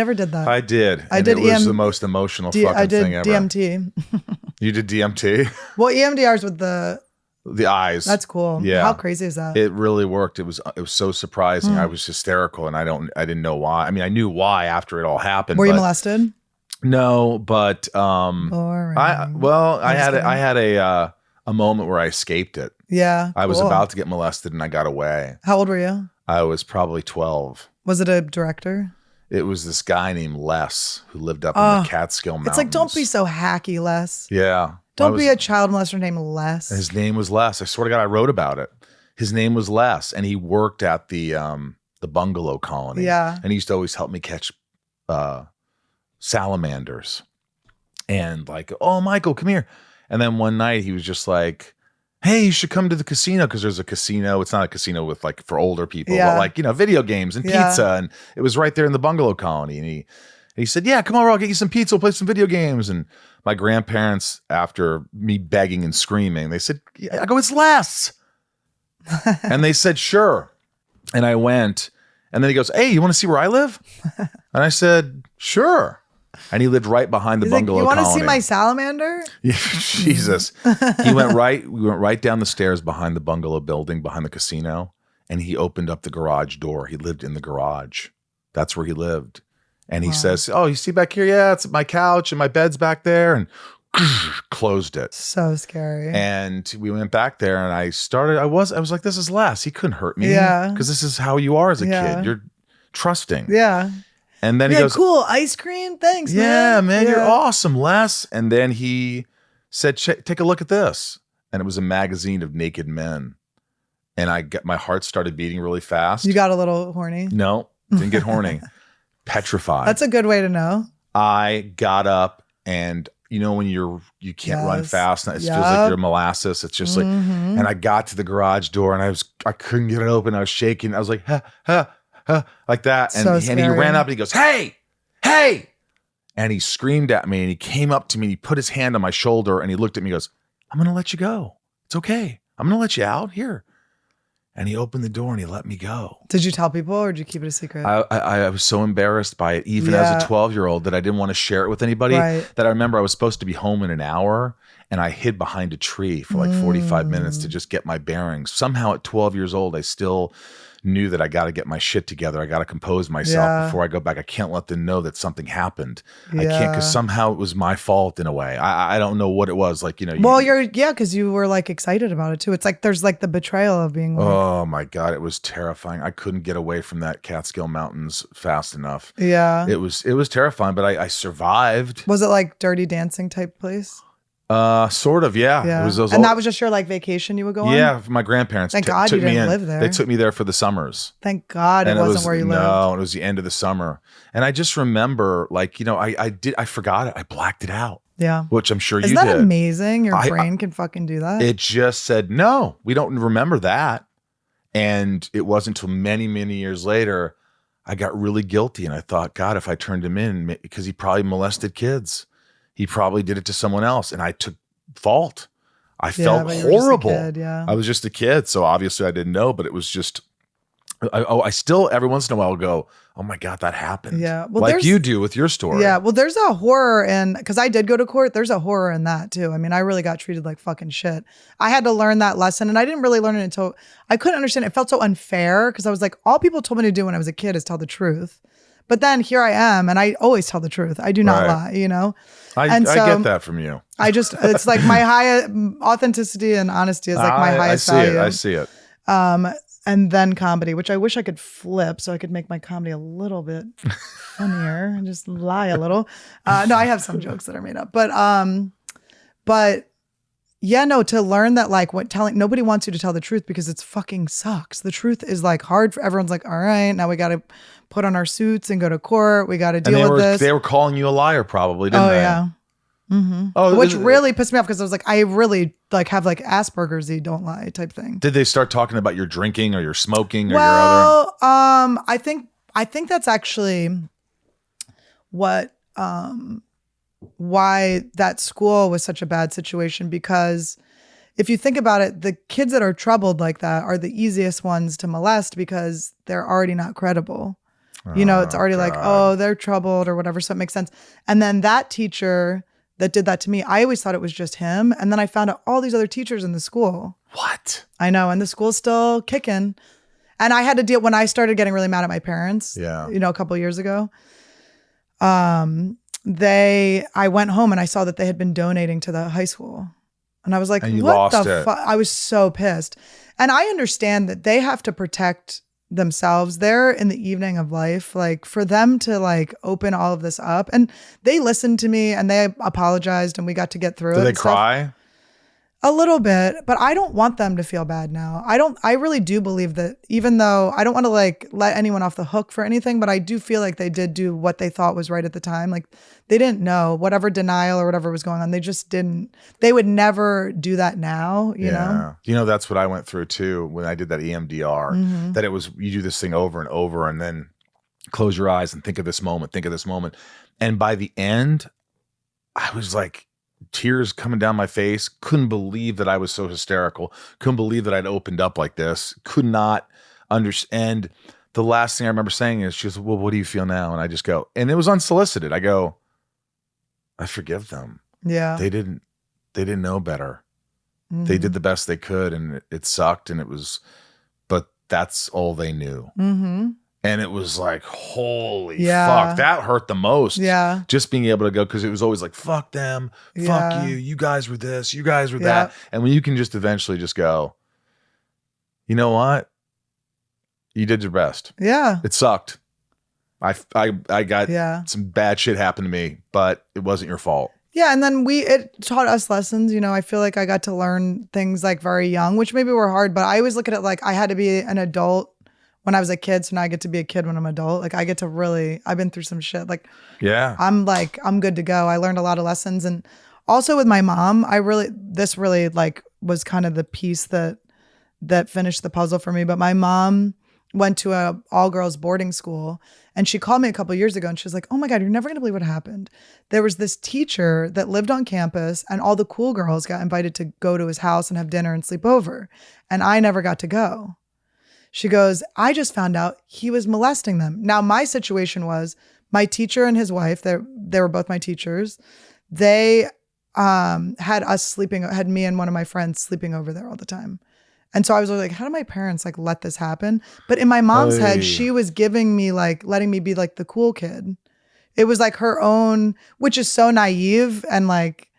did. It was the most emotional fucking thing ever. DMT. You did DMT? Well, EMDR is with the eyes. That's cool. Yeah. How crazy is that? It really worked. It was so surprising. I was hysterical and I didn't know why. I mean, I knew why after it all happened. Were you molested? No, but Boring. I had a moment where I escaped it. Yeah. I was about to get molested and I got away. How old were you? I was probably 12. Was it a director? It was this guy named Les who lived up in the Catskill Mountains. It's like, don't be so hacky, Les. Yeah. Don't be a child molester named Les. His name was Les. I swear to God, I wrote about it. His name was Les, and he worked at the bungalow colony. Yeah. And he used to always help me catch salamanders. And like, oh, Michael, come here. And then one night he was just like, hey, you should come to the casino because there's a casino. It's not a casino with like for older people, but like, video games and pizza. And it was right there in the bungalow colony. And he said, yeah, come over, I'll get you some pizza, we'll play some video games. And my grandparents, after me begging and screaming, they said, I go, it's Les. And they said, sure. And I went. And then he goes, hey, you want to see where I live? And I said, sure. And he lived right behind the bungalow colony. You want to see my salamander? Yeah, Jesus. We went right down the stairs behind the bungalow building, behind the casino, and he opened up the garage door. He lived in the garage. That's where he lived. And he says, oh, you see back here? Yeah, it's my couch and my bed's back there. And closed it. So scary. And we went back there, and I was like, this is Les. He couldn't hurt me. Yeah. Because this is how you are as a Yeah. kid. You're trusting. Yeah. And then You're he like, goes, cool, ice cream? Thanks, yeah, man, you're Yeah. awesome, Les. And then he said, take a look at this. And it was a magazine of naked men. And my heart started beating really fast. You got a little horny? No, didn't get horny. Petrified. That's a good way to know. I got up, and when you can't run Yes. fast, and it feels Yep. like you're molasses. It's just like, and I got to the garage door, and I couldn't get it open. I was shaking. I was like, ha, ha, ha, like that. So And he scary. ran up and he goes, hey, hey. And he screamed at me, and he came up to me, and he put his hand on my shoulder, and he looked at me and goes, I'm going to let you go. It's okay. I'm going to let you out here. And he opened the door and he let me go. Did you tell people or did you keep it a secret? I was so embarrassed by it, even as a 12-year-old, that I didn't want to share it with anybody. Right. That I remember I was supposed to be home in an hour, and I hid behind a tree for like 45 minutes to just get my bearings. Somehow at 12 years old, I still knew that I got to get my shit together. I got to compose myself Yeah. before I go back. I can't let them know that something happened. I Yeah. can't, because somehow it was my fault in a way. I don't know what it was. Like, Well, because you were like excited about it too. It's like there's like the betrayal of being like, oh my God, it was terrifying. I couldn't get away from that Catskill Mountains fast enough. yeah. It was terrifying, but I survived. Was it like Dirty Dancing type place? Sort of, yeah. Yeah. It was those and that was just your like vacation you would go on? yeah, my grandparents Thank God took you me didn't in. live there. They took me there for the summers. Thank God it wasn't where you lived. No, it was the end of the summer. And I just remember, like, I forgot it. I blacked it out, Yeah. which I'm sure Isn't you that did. amazing? Your I- brain can fucking do that. It just said, no, we don't remember that. And it wasn't until many, many years later, I got really guilty. And I thought, God, if I turned him in, because he probably molested kids, he probably did it to someone else. And I took fault. I felt but you were just a horrible. kid, yeah. I was just a kid. So obviously I didn't know, but it was just, I still every once in a while go, oh my God, that happened. Yeah. Well, like there's- you do with your story. Yeah, well, there's a horror in, because I did go to court, there's a horror in that too. I mean, I really got treated like fucking shit. I had to learn that lesson, and I didn't really learn it until I couldn't understand. It felt so unfair because I was like, all people told me to do when I was a kid is tell the truth. But then here I am, and I always tell the truth. I do not Right. lie, I get that from you. it's like my high authenticity and honesty is like my highest value. I see it. And then comedy, which I wish I could flip so I could make my comedy a little bit funnier and just lie a little. No, I have some jokes that are made up, but yeah, no, to learn that like nobody wants you to tell the truth because it's fucking sucks. The truth is like hard for everyone's like, all right, now we got to put on our suits and go to court. We got to deal with this. They were calling you a liar, probably, didn't they? Yeah. Oh, Which really pissed me off because I was like, I really like have like Asperger's-y don't lie type thing. Did they start talking about your drinking or your smoking or your other? Well, I think that's actually what why that school was such a bad situation, because if you think about it, the kids that are troubled like that are the easiest ones to molest because they're already not credible. It's already like, oh, they're troubled or whatever, so it makes sense. And then that teacher that did that to me, I always thought it was just him. And then I found out all these other teachers in the school. What? I know, and the school's still kicking. And I had to deal when I started getting really mad at my parents. Yeah. A couple of years ago. I went home and I saw that they had been donating to the high school. And I was like, And you what lost the it. fuck? I was so pissed. And I understand that they have to protect themselves. They're in the evening of life. Like for them to like open all of this up, and they listened to me and they apologized and we got to get through it. Did they and stuff. cry? A little bit, but I don't want them to feel bad now. I really do believe that, even though I don't want to like let anyone off the hook for anything, but I do feel like they did do what they thought was right at the time. Like they didn't know whatever denial or whatever was going on. They just didn't, they would never do that now, you know? That's what I went through too when I did that EMDR, that it was, you do this thing over and over and then close your eyes and think of this moment. And by the end, I was like, tears coming down my face. Couldn't believe that I was so hysterical. Couldn't believe that I'd opened up like this. Could not understand. The last thing I remember saying is, she goes, well, what do you feel now? And I just go, and it was unsolicited. I go, I forgive them. Yeah. They didn't know better. They did the best they could, and it sucked, and it was, but that's all they knew. And it was like, holy Yeah. fuck, that hurt the most. Yeah. Just being able to go, because it was always like, fuck them, Yeah. fuck you, you guys were this, you guys were Yeah. that. And when you can just eventually just go, you know what? You did your best. Yeah. It sucked. I got Yeah. some bad shit happened to me, but it wasn't your fault. Yeah, and then it taught us lessons. You know, I feel like I got to learn things like very young, which maybe were hard, but I always look at it like I had to be an adult when I was a kid, so now I get to be a kid when I'm an adult. Like I get to really, I've been through some shit. Like Yeah. I'm good to go. I learned a lot of lessons, and also with my mom, this really like was kind of the piece that finished the puzzle for me. But my mom went to a all-girls boarding school, and she called me a couple years ago, and she was like, "Oh my God, you're never gonna believe what happened. There was this teacher that lived on campus, and all the cool girls got invited to go to his house and have dinner and sleep over, and I never got to go." She goes, "I just found out he was molesting them." Now, my situation was my teacher and his wife, they were both my teachers. They had me and one of my friends sleeping over there all the time. And so I was like, how do my parents like let this happen? But in my mom's head, she was giving me like, letting me be like the cool kid. It was like her own, which is so naive. And like,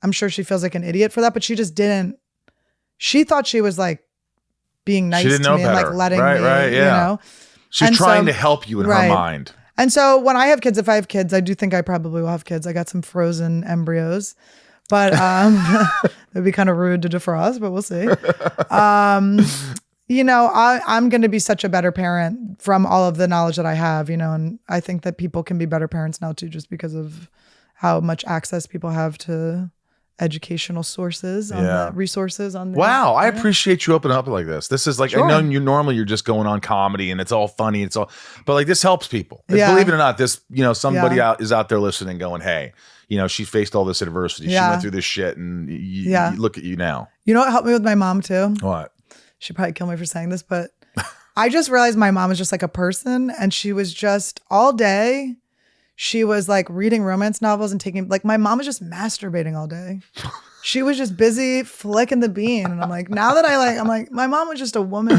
I'm sure she feels like an idiot for that, but she just didn't, she thought she was like being nice to me and like letting me, you know? She's trying to help you in her mind. And so when I have kids, if I have kids, I do think I probably will have kids. I got some frozen embryos. But it would be kind of rude to defrost, but we'll see. You know, I'm going to be such a better parent from all of the knowledge that I have, you know, and I think that people can be better parents now too, just because of how much access people have to educational sources, on the resources on the Wow, I appreciate you opening up like this. This is like, I know you're just going on comedy and it's all funny, but like this helps people. Yeah. Believe it or not, this, you know, somebody is out there listening going, hey, you know, she faced all this adversity. She went through this shit, and you look at you now. You know what helped me with my mom too? What? She'd probably kill me for saying this, but I just realized my mom was just like a person, and she was just all day. She was like reading romance novels and taking, like, my mom was just masturbating all day. She was just busy flicking the bean. And I'm like, now that I'm like, my mom was just a woman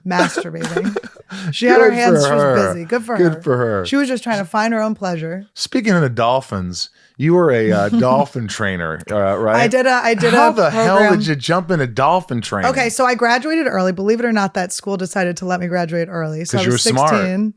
masturbating. She had her hands, she was busy. Good for her. Good for her. She was just trying to find her own pleasure. Speaking of the dolphins, you were a dolphin trainer, right? I did How the hell did you jump into dolphin training? Okay, so I graduated early. Believe it or not, that school decided to let me graduate early. So I was 16. Smart.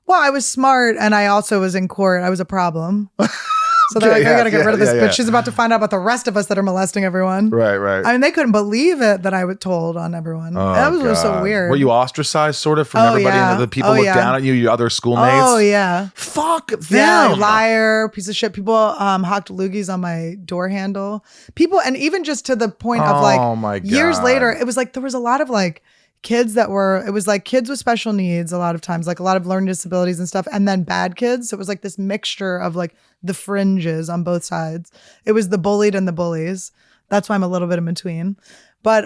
Well, I was smart, and I also was in court. I was a problem. So they're like, I gotta get rid of this bitch. She's about to find out about the rest of us that are molesting everyone. Right. I mean, they couldn't believe it that I was told on everyone. That was just so weird. Were you ostracized sort of from everybody? And the people looked down at you, your other schoolmates? Oh, yeah. Fuck them. Yeah, liar, piece of shit. People hawked loogies on my door handle. People, and even just to the point of like, my God. Years later, it was like, there was a lot of like, kids that were, it was like kids with special needs a lot of times, like a lot of learning disabilities and stuff, and then bad kids. So it was like this mixture of like the fringes on both sides. It was the bullied and the bullies. That's why I'm a little bit in between. But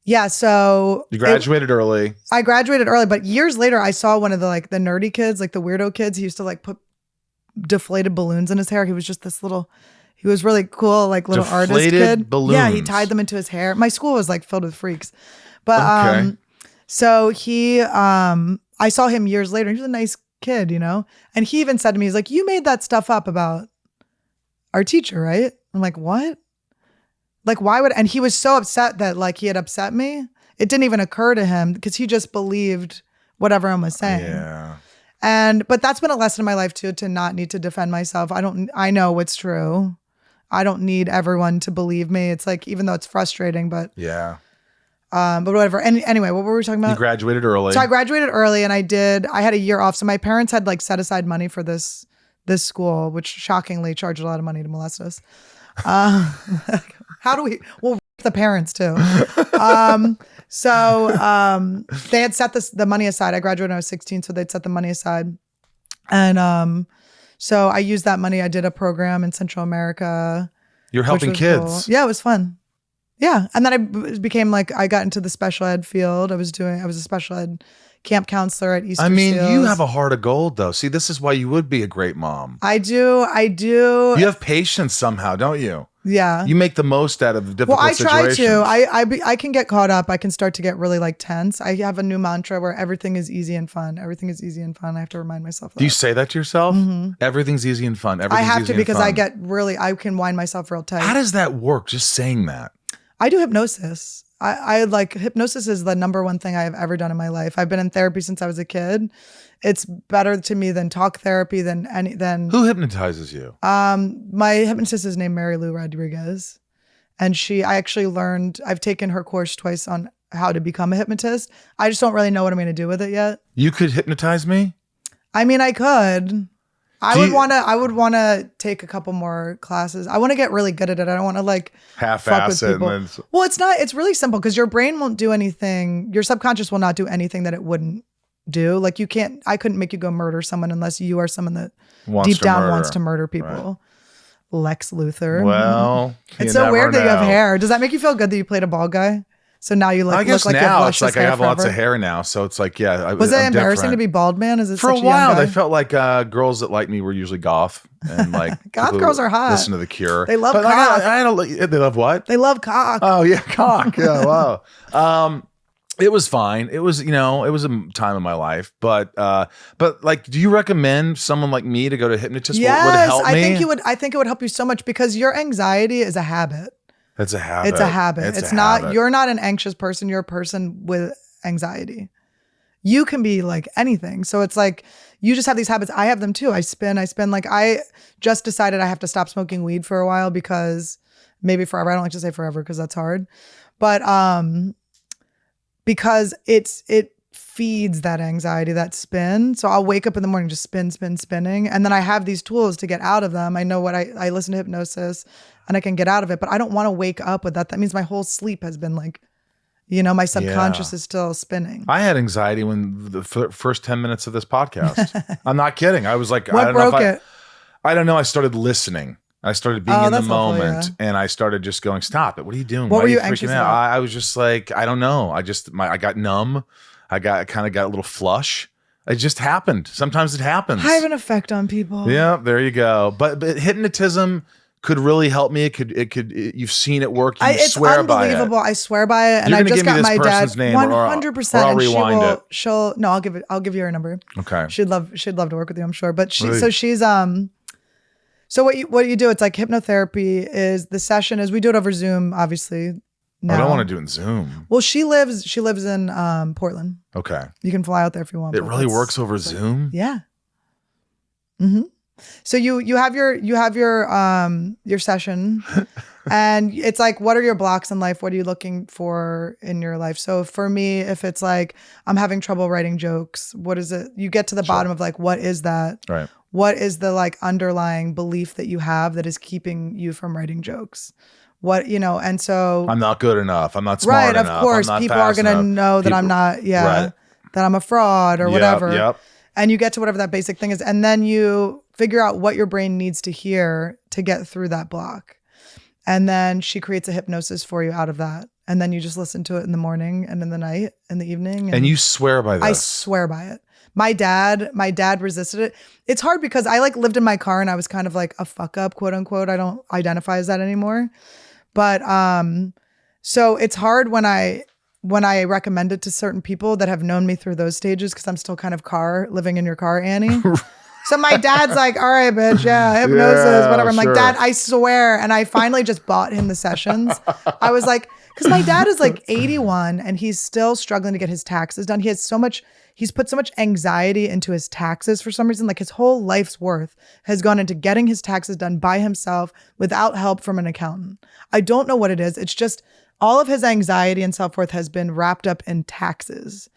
yeah, so you graduated early. I graduated early, but years later I saw one of the like the nerdy kids, like the weirdo kids. He used to like put deflated balloons in his hair. He was just this little, he was really cool, like little deflated artist kid. Balloons. Yeah, he tied them into his hair. My school was like filled with freaks. But so he I saw him years later. He was a nice kid, you know? And he even said to me, he's like, "You made that stuff up about our teacher, right?" I'm like, "What?" Like, why would, and he was so upset that like he had upset me. It didn't even occur to him because he just believed what everyone was saying. Yeah. But that's been a lesson in my life too, to not need to defend myself. I know what's true. I don't need everyone to believe me. It's like, even though it's frustrating, but yeah. But whatever. And anyway, what were we talking about? You graduated early. So I graduated early, and I had a year off. So my parents had like set aside money for this school, which shockingly charged a lot of money to molest us. How do we? Well, the parents too. So they had set the money aside. I graduated when I was 16, so they'd set the money aside, and so I used that money. I did a program in Central America. You're helping kids. Cool. Yeah, it was fun. Yeah. And then I became like, I got into the special ed field. I was a special ed camp counselor at Easter Seals. You have a heart of gold though. See, this is why you would be a great mom. I do. You have patience somehow, don't you? Yeah. You make the most out of the difficult Well, I try situations. to. I can get caught up. I can start to get really like tense. I have a new mantra where everything is easy and fun. Everything is easy and fun. I have to remind myself that. Do you say that to yourself? Everything's easy and fun. I Everything's have easy to because and fun. I can wind myself real tight. How does that work? Just saying that. I do hypnosis. I like hypnosis is the number one thing I have ever done in my life. I've been in therapy since I was a kid. It's better to me than talk therapy than Who hypnotizes you? my hypnotist is named Mary Lou Rodriguez. And I've taken her course twice on how to become a hypnotist. I just don't really know what I'm going to do with it yet. You could hypnotize me? I mean, I could. I would want to take a couple more classes. I want to get really good at it. I don't want to like Half-ass it. Well, it's really simple because your brain won't do anything. Your subconscious will not do anything that it wouldn't do. Like I couldn't make you go murder someone unless you are someone that deep down wants to murder people. Right. Lex Luthor. Well, it's so weird that you have hair. Does that make you feel good that you played a bald guy? So now you I guess look like now you it's like I have lots of hair now, so it's like Was it embarrassing to be bald, man? Is it for such a while? young guy? They felt like girls that liked me were usually goth and like goth people girls are hot. Listen to The Cure. They love but cock. they love what? They love cock. Oh yeah, cock. Yeah, wow. It was fine. It was, it was a time in my life, but like, do you recommend someone like me to go to a hypnotist? Yes, would help me? I think it would help you so much because your anxiety is a habit. It's a habit. It's a habit. It's not, habit. You're not an anxious person. You're a person with anxiety. You can be like anything. So it's like, you just have these habits. I have them too. I spin. Like, I just decided I have to stop smoking weed for a while because maybe forever. I don't like to say forever because that's hard. But, because it feeds that anxiety, that spin. So I'll wake up in the morning, just spinning. And then I have these tools to get out of them. I know I listen to hypnosis and I can get out of it, but I don't want to wake up with that. That means my whole sleep has been like, my subconscious is still spinning. I had anxiety when the first 10 minutes of this podcast. I'm not kidding. I was like, what broke it? I don't know. I started listening. I started being in the moment and I started just going, stop it. What are you doing? What Why were you freaking anxious out? about? I was just like, I don't know. I got numb. I kind of got a little flush. It just happened. Sometimes it happens. I have an effect on people. Yeah, there you go. But hypnotism could really help me. It could. You've seen it work. It's swear by it. unbelievable. I swear by it. And You're I gonna just give me got this my dad person's name, 100%. or I'll and rewind it. I'll give you her number. Okay. She'd love to work with you, I'm sure. But Really? So what you do, it's like hypnotherapy is the session is we do it over Zoom, obviously. Now. I don't want to do it in Zoom. Well, she lives in Portland. Okay. You can fly out there if you want. It really works over Zoom? Yeah. Mm-hmm. So you have your session and it's like, what are your blocks in life? What are you looking for in your life? So for me, if it's like, I'm having trouble writing jokes, what is it? You get to the bottom of like, what is that? Right. What is the like underlying belief that you have that is keeping you from writing jokes? And so I'm not good enough. I'm not smart enough. Right, of course, people are going to know that I'm not, that I'm a fraud or whatever. Yep. And you get to whatever that basic thing is. And then you figure out what your brain needs to hear to get through that block. And then she creates a hypnosis for you out of that. And then you just listen to it in the morning and in the night, in the evening. And you swear by this. I swear by it. My dad resisted it. It's hard because I like lived in my car and I was kind of like a fuck up, quote unquote. I don't identify as that anymore. But so it's hard when I recommend it to certain people that have known me through those stages because I'm still kind of living in your car, Annie. So my dad's like, all right, bitch, yeah, hypnosis, whatever. I'm like, Dad, I swear. And I finally just bought him the sessions. I was like, because my dad is like 81 and he's still struggling to get his taxes done. He's put so much anxiety into his taxes for some reason. Like his whole life's worth has gone into getting his taxes done by himself without help from an accountant. I don't know what it is. It's just all of his anxiety and self-worth has been wrapped up in taxes.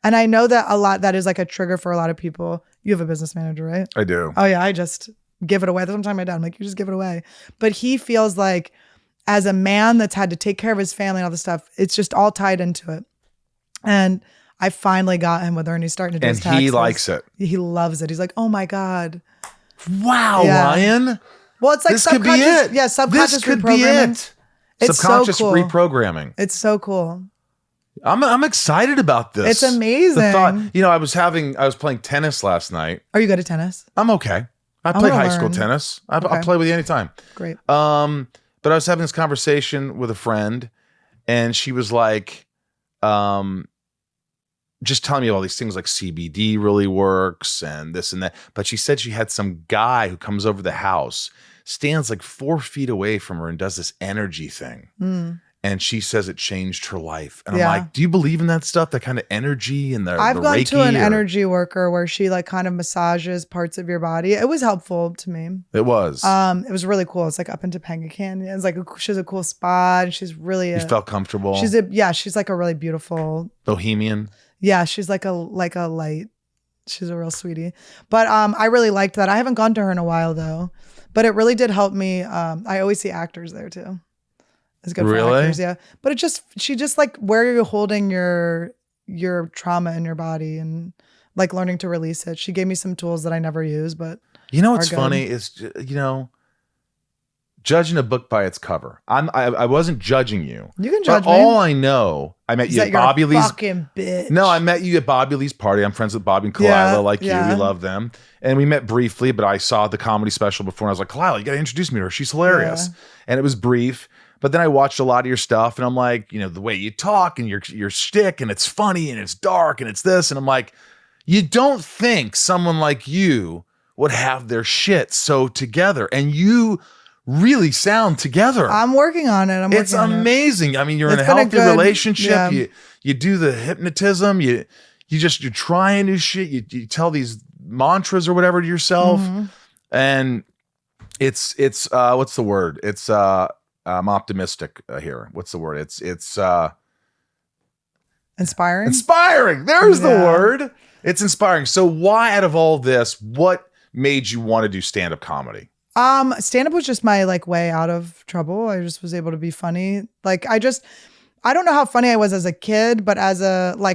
And I know that that is like a trigger for a lot of people. You have a business manager, right? I do. Oh yeah, I just give it away. That's what I'm telling my dad. I'm like, you just give it away. But he feels like as a man that's had to take care of his family and all this stuff, it's just all tied into it. And I finally got him with her and he's starting to do his taxes. And he likes it. He loves it. He's like, oh my God. Wow, yeah. Ryan. Well, it's like this could be it. Yeah, subconscious this could reprogramming. Be it. It's subconscious so cool. reprogramming. It's so cool. I'm excited about this. It's amazing. The thought, I was playing tennis last night. Are you good at tennis? I'm okay. I played high school tennis. I'll play with you anytime. Great. But I was having this conversation with a friend, and she was like, just telling me all these things like CBD really works and this and that. But she said she had some guy who comes over the house, stands like 4 feet away from her and does this energy thing. And she says it changed her life. And I'm like, do you believe in that stuff? That kind of energy and I've the gone Reiki to an energy worker where she like kind of massages parts of your body. It was helpful to me. It was. It was really cool. It's like up in Topanga Canyon. It's like she has a cool spot. She's really You felt comfortable. She's like a really beautiful bohemian. Yeah, she's like a light. She's a real sweetie. But I really liked that. I haven't gone to her in a while though. But it really did help me. I always see actors there too. It's good for actors, yeah. But she just like where you're holding your trauma in your body and like learning to release it. She gave me some tools that I never use, but you know what's funny is judging a book by its cover. I wasn't judging you. You can judge me. All I know, I met you at Bobby Lee's. Fucking bitch. No, I met you at Bobby Lee's party. I'm friends with Bobby and Kalila, you. We love them. And we met briefly, but I saw the comedy special before and I was like, Kalila, you got to introduce me to her. She's hilarious. Yeah. And it was brief. But then I watched a lot of your stuff and I'm like, the way you talk and your shtick and it's funny and it's dark and it's this. And I'm like, you don't think someone like you would have their shit so together. And you really sound together. I'm working on it. It's amazing. I mean, you're in a healthy relationship. Yeah. You do the hypnotism. You're trying new shit. You tell these mantras or whatever to yourself. Mm-hmm. And it's what's the word? It's I'm optimistic here. What's the word? It's inspiring. Inspiring. There's the word. It's inspiring. So why out of all this, what made you want to do stand-up comedy? Stand-up was just my like way out of trouble. I just was able to be funny. Like I don't know how funny I was as a kid, but as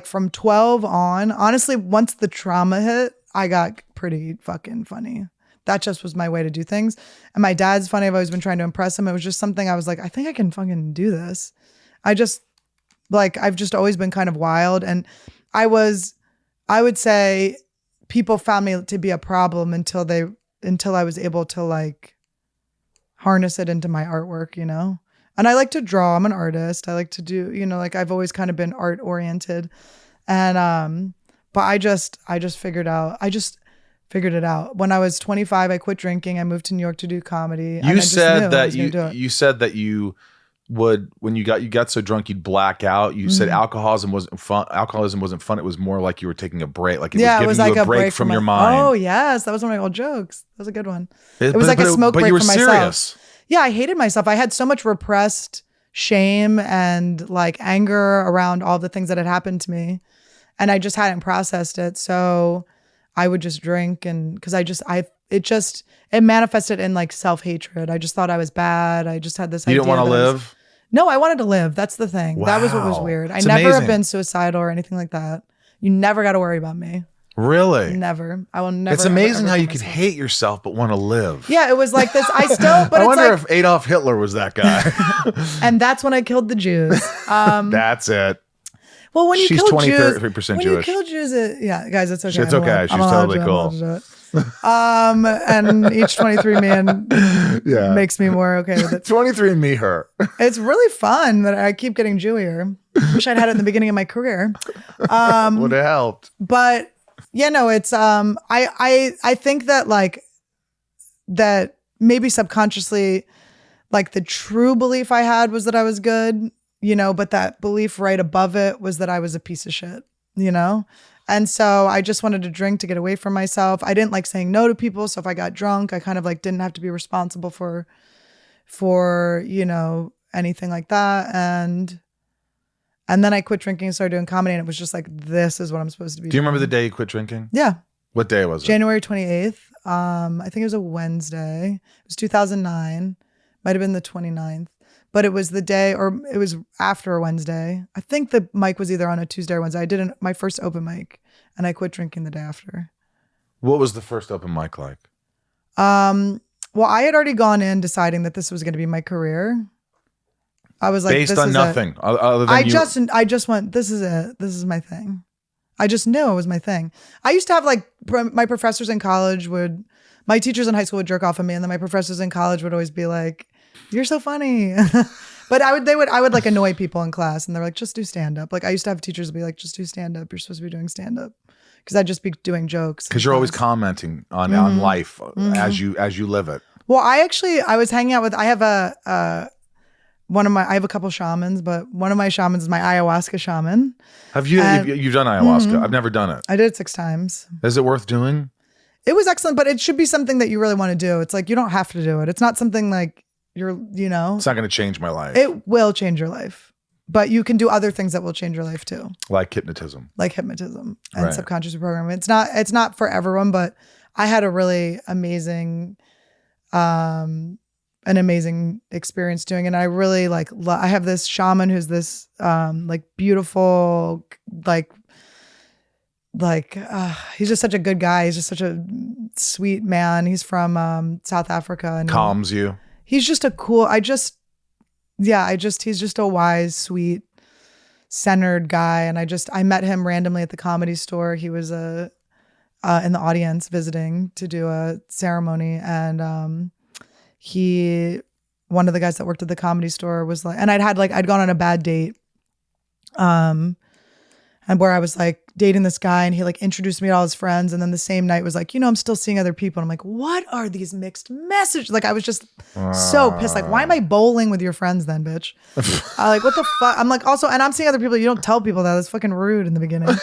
from 12 on, honestly, once the trauma hit, I got pretty fucking funny. That just was my way to do things. And my dad's funny. I've always been trying to impress him. It was just something I was like, I think I can fucking do this. I've just always been kind of wild. And I would say people found me to be a problem until I was able to like harness it into my artwork, And I like to draw. I'm an artist. I like to do, I've always kind of been art oriented. And but I just figured it out. When I was 25, I quit drinking. I moved to New York to do comedy. You said that you would, when you got so drunk you'd black out. You said alcoholism wasn't fun. It was more like you were taking a break. Like it was giving you a break from your mind. Oh yes, that was one of my old jokes. That was a good one. It was like a smoke break for myself. Serious. Yeah, I hated myself. I had so much repressed shame and like anger around all the things that had happened to me, and I just hadn't processed it. So I would just drink, and because it manifested in like self-hatred. I just thought I was bad. I just had this idea. You didn't want to live? No, I wanted to live. That's the thing. Wow. That was what was weird. I never have been suicidal or anything like that. You never got to worry about me. Really? Never. I will never. It's amazing how you could hate yourself but want to live. Yeah, it was like this. But I wonder if Adolf Hitler was that guy. And that's when I killed the Jews. That's it. Well, when you She's kill 23% Jews, Jewish. When you kill Jews, guys, it's okay. It's okay. She's totally cool. And each 23andMe makes me more okay with it. 23andMe her. It's really fun that I keep getting Jewier. Wish I'd had it in the beginning of my career. Would have helped. But it's I think that like that maybe subconsciously, like the true belief I had was that I was good. But that belief right above it was that I was a piece of shit, And so I just wanted to drink to get away from myself. I didn't like saying no to people. So if I got drunk, I kind of like didn't have to be responsible for anything like that. And then I quit drinking and started doing comedy. And it was just like, this is what I'm supposed to be doing. Do you remember the day you quit drinking? Yeah. What day was it? January 28th. I think it was a Wednesday. It was 2009. Might have been the 29th. But it was the day, or it was after a Wednesday. I think the mic was either on a Tuesday or Wednesday. I did my first open mic, and I quit drinking the day after. What was the first open mic like? Well, I had already gone in deciding that this was going to be my career. I was like, based on nothing other than I just went, this is it. This is my thing. I just knew it was my thing. I used to have like my professors in college my teachers in high school would jerk off on me, and then my professors in college would always be like, You're so funny. But I would like annoy people in class, and they're like, just do stand up. Like I used to have teachers be like, just do stand up. You're supposed to be doing stand up. Because I'd just be doing jokes. Because you're always commenting on life as you live it. Well, I was hanging out with, I have I have a couple shamans, but one of my shamans is my ayahuasca shaman. You've done ayahuasca? I've never done it. I did it 6 times. Is it worth doing? It was excellent, but it should be something that you really want to do. It's like, you don't have to do it. It's not something like It's not going to change my life. It will change your life, but you can do other things that will change your life too. Like hypnotism and subconscious programming. It's not for everyone, but I had a really amazing, an amazing experience doing it. And I really I have this shaman who's this, beautiful, he's just such a good guy. He's just such a sweet man. He's from, South Africa, and calms you. He's just a cool, he's just a wise, sweet, centered guy. And I met him randomly at the Comedy Store. He was in the audience visiting to do a ceremony. And one of the guys that worked at the Comedy Store was like, and I'd gone on a bad date. And where I was like dating this guy, and he like introduced me to all his friends. And then the same night was like, I'm still seeing other people. And I'm like, what are these mixed messages? Like, I was just so pissed. Like, why am I bowling with your friends then, bitch? I like, what the fuck? I'm like, also, and I'm seeing other people. You don't tell people that. That's fucking rude in the beginning.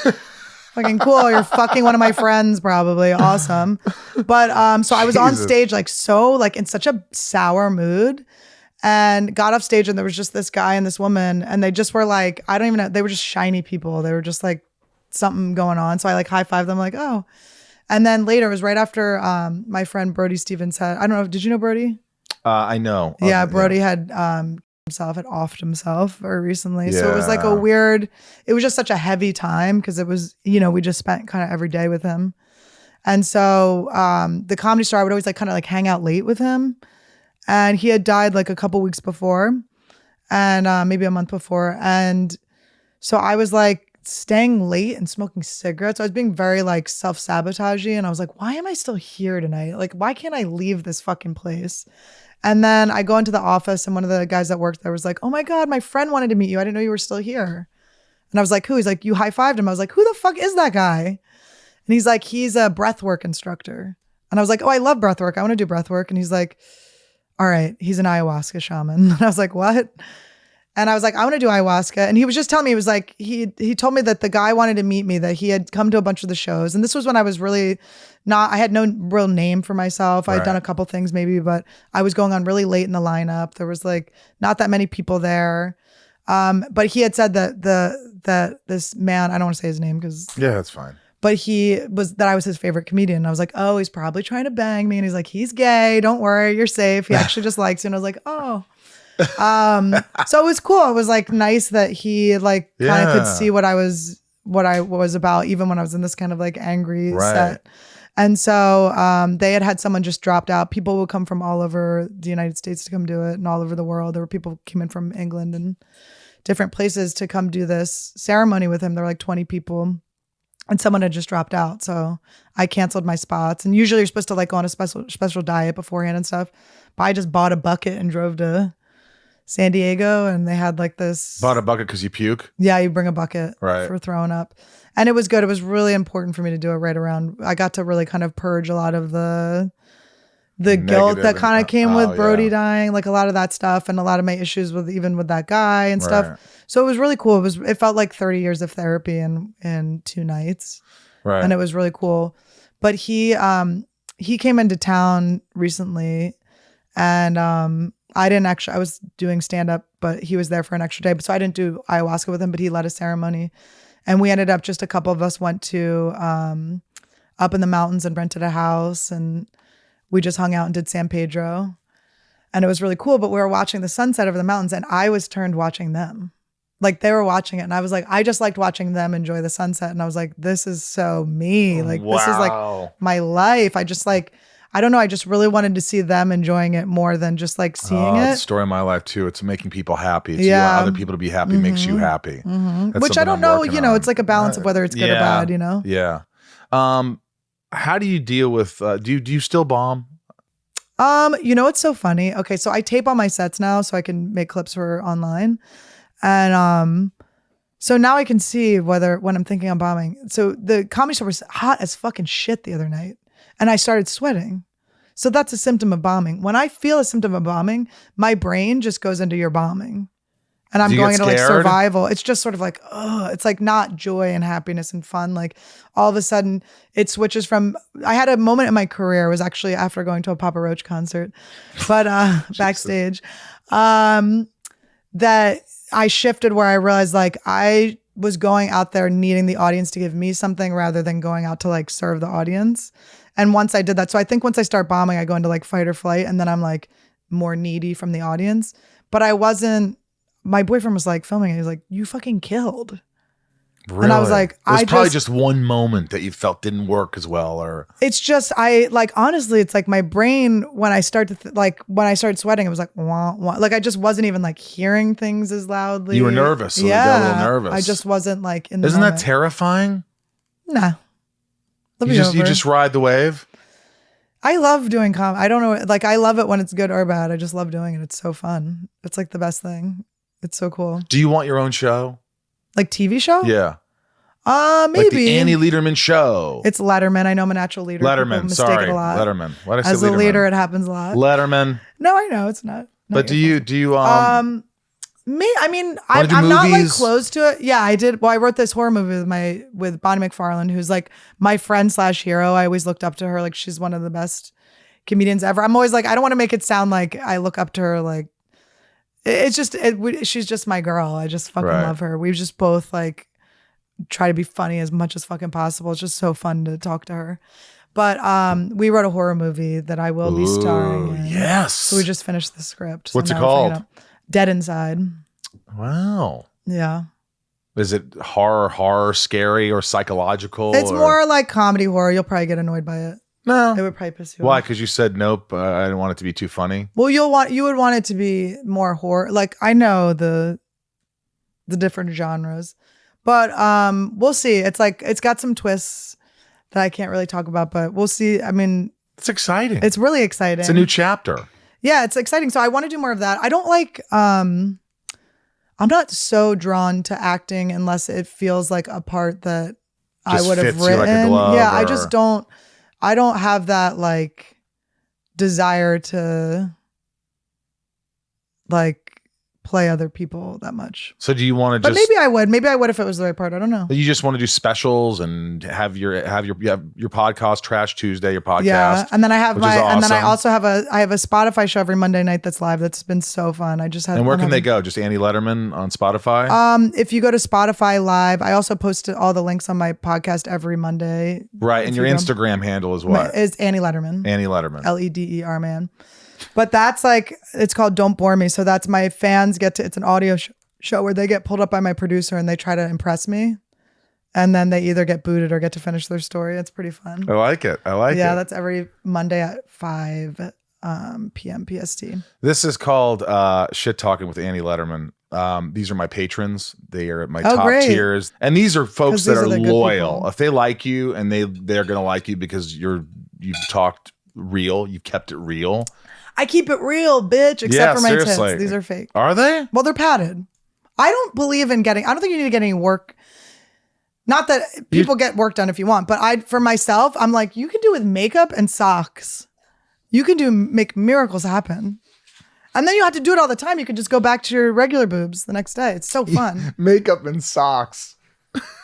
Fucking cool. You're fucking one of my friends, probably. Awesome. But so I was on stage in such a sour mood. And got off stage, and there was just this guy and this woman, and they just were like, I don't even know, they were just shiny people. They were just like something going on. So I like high-fived them, like, oh. And then later, it was right after my friend Brody Stevens had, I don't know, did you know Brody? I know. Yeah, Brody had offed himself very recently. Yeah. So it was like it was just such a heavy time, because it was, we just spent kind of every day with him. And so the Comedy Store, I would always hang out late with him. And he had died like a couple weeks before, and maybe a month before. And so I was like staying late and smoking cigarettes. I was being very like self-sabotagey. And I was like, why am I still here tonight? Like, why can't I leave this fucking place? And then I go into the office, and one of the guys that worked there was like, oh my God, my friend wanted to meet you. I didn't know you were still here. And I was like, who? He's like, you high-fived him. I was like, who the fuck is that guy? And he's like, he's a breathwork instructor. And I was like, oh, I love breathwork. I want to do breathwork. And he's like, all right, he's an ayahuasca shaman. And I was like, what? And I was like, I want to do ayahuasca. And he was just telling me, he was like, he told me that the guy wanted to meet me, that he had come to a bunch of the shows. And this was when I was really I had no real name for myself. I had done a couple things maybe, but I was going on really late in the lineup. There was like not that many people there. But he had said that this man, I don't want to say his name because. Yeah, that's fine. But I was his favorite comedian. And I was like, oh, he's probably trying to bang me. And he's like, he's gay. Don't worry. You're safe. He actually just likes you. And I was like, oh. So it was cool. It was like nice that he like kind of could see what I was about, even when I was in this kind of like angry set. And so they had someone just dropped out. People would come from all over the United States to come do it, and all over the world. There were people who came in from England and different places to come do this ceremony with him. There were like 20 people. And someone had just dropped out. So I canceled my spots. And usually you're supposed to like go on a special diet beforehand and stuff. But I just bought a bucket and drove to San Diego, and they had like this. Bought a bucket because you puke? Yeah, you bring a bucket for throwing up. And it was good. It was really important for me to do it right around. I got to really kind of purge a lot of the guilt that kind of came with Brody dying, like a lot of that stuff, and a lot of my issues with that guy and stuff. So it was really cool. It felt like 30 years of therapy in 2 nights. Right. And it was really cool. But he came into town recently, and I was doing stand up, but he was there for an extra day. So I didn't do ayahuasca with him, but he led a ceremony. And we ended up, just a couple of us went to up in the mountains and rented a house, and we just hung out and did San Pedro. And it was really cool, but we were watching the sunset over the mountains, and I was turned watching them. Like, they were watching it, and I was like, I just liked watching them enjoy the sunset. And I was like, this is so me. Like, this is like my life. I just like, I don't know. I just really wanted to see them enjoying it more than just like seeing it. It's the story of my life too. It's making people happy. It's you want other people to be happy makes you happy. Which I don't know, it's like a balance of whether it's good or bad, Yeah. How do you deal with, do you still bomb? You know what's so funny? Okay, so I tape all my sets now so I can make clips for online. And so now I can see whether when I'm thinking I'm bombing. So the comedy store was hot as fucking shit the other night. And I started sweating. So that's a symptom of bombing. When I feel a symptom of bombing, my brain just goes into you're bombing. And I'm going into like survival. It's just sort of like, oh, it's like not joy and happiness and fun. Like all of a sudden it switches from, I had a moment in my career, it was actually after going to a Papa Roach concert, but backstage, that I shifted where I realized like I was going out there needing the audience to give me something rather than going out to like serve the audience. And once I did that, so I think once I start bombing, I go into like fight or flight and then I'm like more needy from the audience. But I wasn't, my boyfriend was like filming it. He's like, you fucking killed. Really? And I was like, it was probably just one moment that you felt didn't work as well, or it's just, I like, honestly, it's like my brain, when I start to when I started sweating, it was like, wah, wah. Like I just wasn't even like hearing things as loudly. you were nervous. So yeah. you got a little nervous. I just wasn't like in the Isn't moment. that terrifying? Nah. You just ride the wave. I love doing comedy. I don't know. Like I love it when it's good or bad. I just love doing it. It's so fun. It's like the best thing. It's so cool. Do you want your own show? Like TV show? Yeah. Maybe. Like the Annie Lederman show. It's Letterman. I know I'm a natural leader. Letterman. People mistake Sorry. it a lot. Letterman. Why did I say As a Lederman? leader, it happens a lot. Letterman. No, I know it's not. But do you Me, I mean, Wanna do I'm not like movies? close to it. Yeah, I did. Well, I wrote this horror movie with Bonnie McFarlane, who's like my friend / hero. I always looked up to her. Like she's one of the best comedians ever. I'm always like, I don't want to make it sound like I look up to her. Like it's just, she's just my girl. I just fucking love her. We just both like try to be funny as much as fucking possible. It's just so fun to talk to her. But we wrote a horror movie that I will be starring in. Yes. So we just finished the script. What's it now we're figuring called? out. Dead Inside. Wow. Yeah. Is it horror, scary, or psychological? It's or? more like comedy horror. You'll probably get annoyed by it. No. It would probably piss you off. Why? Because you said nope. I didn't want it to be too funny. Well, you would want it to be more horror. Like I know the different genres, but we'll see. It's like it's got some twists that I can't really talk about, but we'll see. I mean, It's exciting. it's really exciting. It's a new chapter. Yeah, it's exciting. So I want to do more of that. I don't like. I'm not so drawn to acting unless it feels like a part that Just I would have fits you written. like a glove, Yeah, I or- just don't. I don't have that like desire to like play other people that much. So do you want to But just? maybe I would. Maybe I would if it was the right part. I don't know. You just want to do specials and have your podcast, Trash Tuesday, your podcast. Yeah, and then I have which is and then I awesome. also have a Spotify show every Monday night that's live. That's been so fun. I just had. And where can they go? Just Annie Letterman on Spotify. If you go to Spotify Live, I also post all the links on my podcast every Monday. Right, and if your you go- Instagram handle is what? Is Annie Letterman. Annie Letterman. Leder man. But that's like, it's called Don't Bore Me. So that's my fans it's an audio show where they get pulled up by my producer and they try to impress me. And then they either get booted or get to finish their story. It's pretty fun. I like it. Yeah, that's every Monday at 5 p.m. PST. This is called Shit Talking with Annie Letterman. These are my patrons. They are at my top great. tiers. And these are folks 'Cause that these are are the good loyal. people. If they like you and they're going to like you because you've talked real, you've kept it real. I keep it real, bitch, except Yeah, for my seriously. tits. These are fake. Are they? Well, they're padded. I don't believe in I don't think you need to get any work. Not that people get work done if you want, but for myself, I'm like, you can do with makeup and socks. You can make miracles happen. And then you have to do it all the time. You can just go back to your regular boobs the next day. It's so fun. Makeup and socks.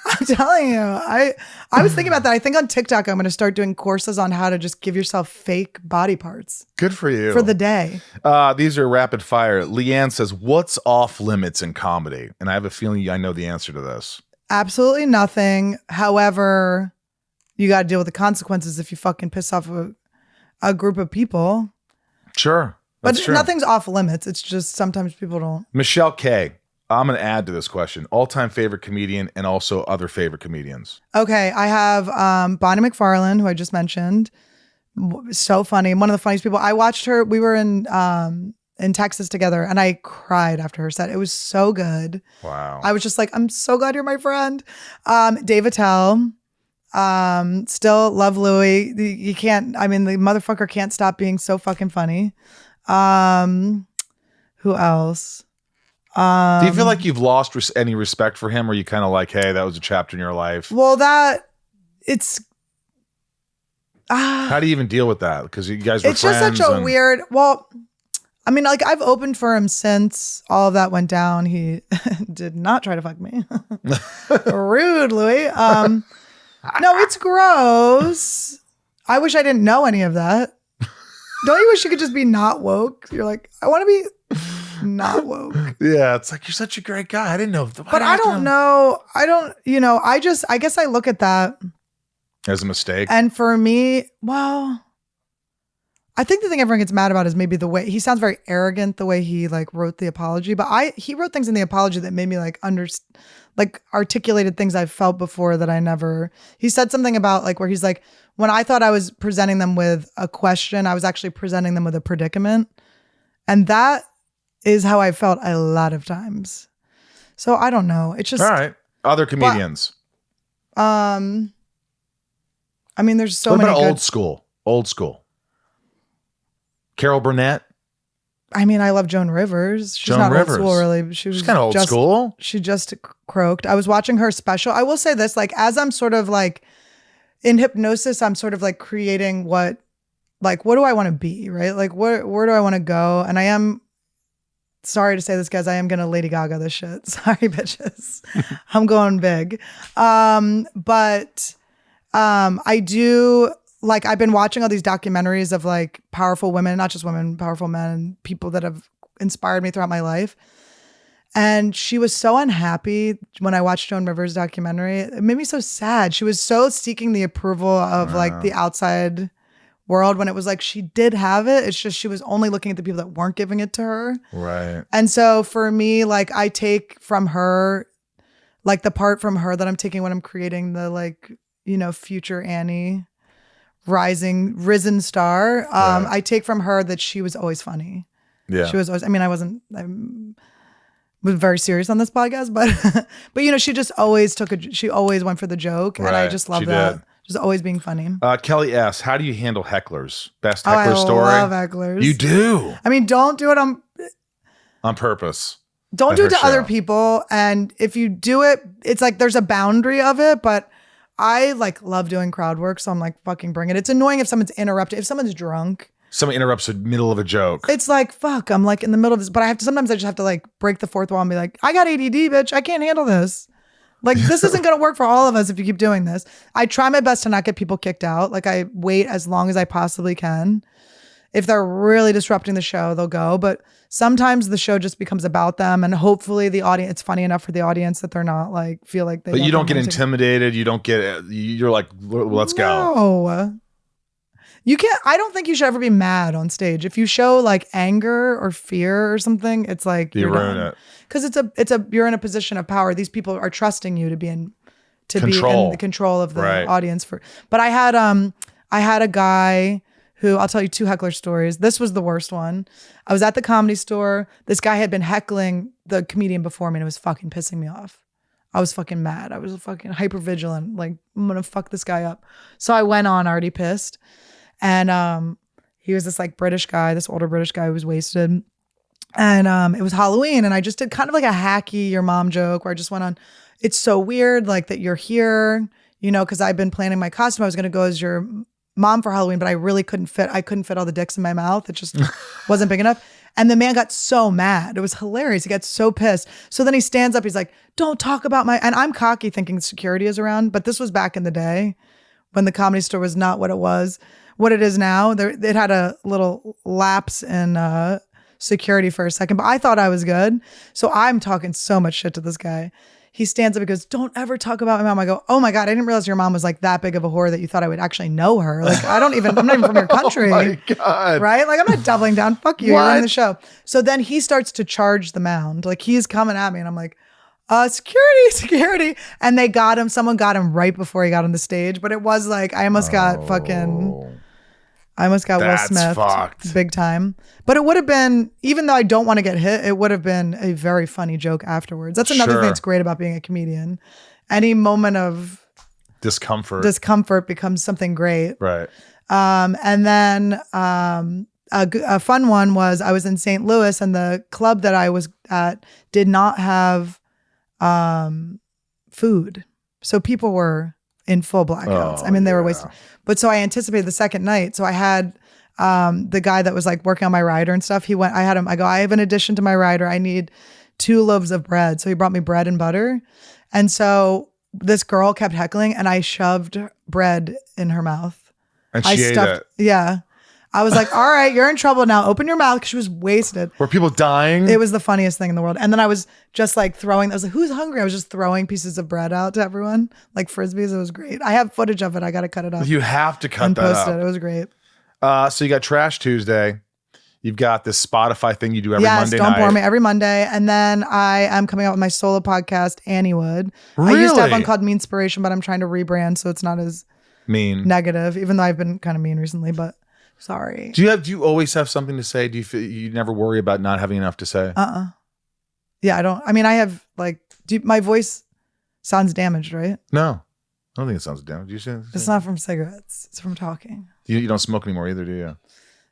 I'm telling you. I was thinking about that. I think on TikTok, I'm going to start doing courses on how to just give yourself fake body parts Good for you. for the day. These are rapid fire. Leanne says, what's off limits in comedy? And I have a feeling I know the answer to this. Absolutely nothing. However, you got to deal with the consequences if you fucking piss off a group of people. Sure. But That's true. nothing's off limits. It's just sometimes people don't. Michelle K. I'm going to add to this question. All-time favorite comedian and also other favorite comedians. Okay, I have Bonnie McFarlane, who I just mentioned. So funny. One of the funniest people. I watched her. We were in Texas together, and I cried after her set. It was so good. Wow. I was just like, I'm so glad you're my friend. Dave Attell. Still love Louis. You can't, I mean, the motherfucker can't stop being so fucking funny. Who else? Do you feel like you've lost any respect for him, or you kind of like, hey, that was a chapter in your life? Well, it's how do you even deal with that? Because you guys were it's friends. just such a weird. Well, I mean, like I've opened for him since all of that went down. He did not try to fuck me. Rude, Louis. No, it's gross. I wish I didn't know any of that. Don't you wish you could just be not woke? You're like, I want to be not woke. Yeah, it's like, you're such a great guy. I didn't know. But I don't know. I don't, I guess I look at that as a mistake. And for me, well, I think the thing everyone gets mad about is maybe the way he sounds very arrogant, the way he like wrote the apology. But he wrote things in the apology that made me like articulated things I've felt before that I never. He said something about like where he's like, when I thought I was presenting them with a question, I was actually presenting them with a predicament. And that is how I felt a lot of times. So I don't know. It's just all right. Other comedians. I mean, there's so many. What about old school? Carol Burnett. I mean, I love Joan Rivers. She's not old school, really. She's kind of old school. She just croaked. I was watching her special. I will say this, like, as I'm sort of like in hypnosis, I'm sort of like creating what do I want to be, right? Like, where do I want to go? And I am, sorry to say this, guys, I am going to Lady Gaga this shit. Sorry, bitches. I'm going big. But I do, like, I've been watching all these documentaries of like powerful women, not just women, powerful men, people that have inspired me throughout my life. And she was so unhappy when I watched Joan Rivers' documentary. It made me so sad. She was so seeking the approval of like the outside world when it was like she did have it. It's just she was only looking at the people that weren't giving it to her. Right. And so for me, like I take from her, like the part from her that I'm taking when I'm creating the like, future Annie risen star. Right. I take from her that she was always funny. Yeah. She was always, I mean, I was very serious on this podcast, but she just always she always went for the joke. Right. And I just love that. Did. Just always being funny. Kelly S., how do you handle hecklers? Best heckler story? I love hecklers. You do? I mean, don't do it on purpose. Don't do it to other people. And if you do it, it's like there's a boundary of it, but I like love doing crowd work. So I'm like, fucking bring it. It's annoying if someone's interrupted, if someone's drunk. Someone interrupts the middle of a joke. It's like, fuck, I'm like in the middle of this, but sometimes I just have to like break the fourth wall and be like, I got ADD, bitch. I can't handle this. Like, this isn't going to work for all of us if you keep doing this. I try my best to not get people kicked out. Like, I wait as long as I possibly can. If they're really disrupting the show, they'll go. But sometimes the show just becomes about them. And hopefully the audience, it's funny enough for the audience that they're not like, feel like they. But you don't get intimidated. You don't get, you're like, let's go. No. You can't, I don't think you should ever be mad on stage. If you show like anger or fear or something, it's like you ruin it. Because you're in a position of power. These people are trusting you to be in the control of the audience but I had a guy who, I'll tell you 2 heckler stories. This was the worst one. I was at the Comedy Store. This guy had been heckling the comedian before me and it was fucking pissing me off. I was fucking mad. I was fucking hyper vigilant. Like, I'm gonna fuck this guy up. So I went on already pissed. And he was this like British guy, this older British guy who was wasted. And it was Halloween. And I just did kind of like a hacky your mom joke where I just went on, it's so weird like that you're here, because I've been planning my costume. I was going to go as your mom for Halloween, but I really couldn't fit all the dicks in my mouth. It just wasn't big enough. And the man got so mad. It was hilarious. He got so pissed. So then he stands up. He's like, don't talk about and I'm cocky thinking security is around. But this was back in the day when the Comedy Store was not what it is now. It had a little lapse in security for a second, but I thought I was good. So I'm talking so much shit to this guy. He stands up and goes, don't ever talk about my mom. I go, oh my God, I didn't realize your mom was like that big of a whore that you thought I would actually know her. Like, I'm not even from your country. Oh my God. Right? Like, I'm not doubling down. Fuck you. You're in the show. So then he starts to charge the mound. Like, he's coming at me and I'm like, security. And they got him. Someone got him right before he got on the stage. But it was like, I almost got Will Smith fucked. big time. But it would have been, even though I don't want to get hit, it would have been a very funny joke afterwards. That's another thing that's great about being a comedian. Any moment of discomfort becomes something great. Right. And then a fun one was I was in St. Louis, and the club that I was at did not have food. So people were in full blackouts. They were wasted. But so I anticipated the second night. So I had the guy that was like working on my rider and stuff. I have an addition to my rider. I need 2 loaves of bread. So he brought me bread and butter. And so this girl kept heckling, and I shoved bread in her mouth. And she ate it. Yeah. I was like, all right, you're in trouble now. Open your mouth, because she was wasted. Were people dying? It was the funniest thing in the world. And then I was just like I was like, who's hungry? I was just throwing pieces of bread out to everyone, like Frisbees. It was great. I have footage of it. I got to cut it up. You have to cut and that post up. it. It was great. So you got Trash Tuesday. You've got this Spotify thing you do every Monday night. Don't bore me, every Monday. And then I am coming out with my solo podcast, Annie Would. Really? I used to have one called Meanspiration, but I'm trying to rebrand so it's not as mean negative, even though I've been kind of mean recently, but sorry. Do you always have something to say? Do you feel you never worry about not having enough to say? Yeah, I don't. I mean, I have my voice sounds damaged, right? No. I don't think it sounds damaged. It's not from cigarettes. It's from talking. You don't smoke anymore either, do you?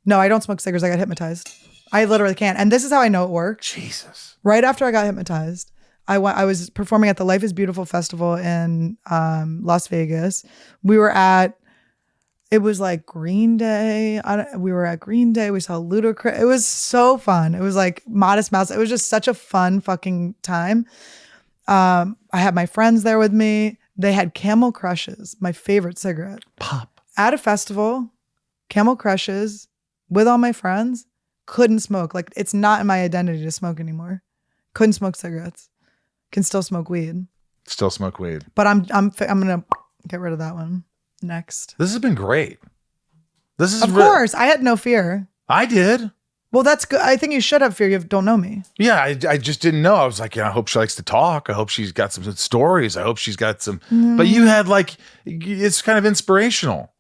No, I don't smoke cigarettes. I got hypnotized. I literally can't. And this is how I know it works. Jesus. Right after I got hypnotized, I was performing at the Life is Beautiful festival in Las Vegas. It was like Green Day. We were at Green Day. We saw Ludacris. It was so fun. It was like Modest Mouse. It was just such a fun fucking time. I had my friends there with me. They had Camel Crushes, my favorite cigarette. Pop. At a festival, Camel Crushes with all my friends. Couldn't smoke. Like, it's not in my identity to smoke anymore. Couldn't smoke cigarettes. Can still smoke weed. Still smoke weed. But I'm gonna get rid of that one next. This has been great. Of course, I had no fear. I did. Well, that's good. I think you should have fear. You don't know me. Yeah, I just didn't know. I was like, I hope she likes to talk. I hope she's got some stories. I hope she's got some. But you had it's kind of inspirational.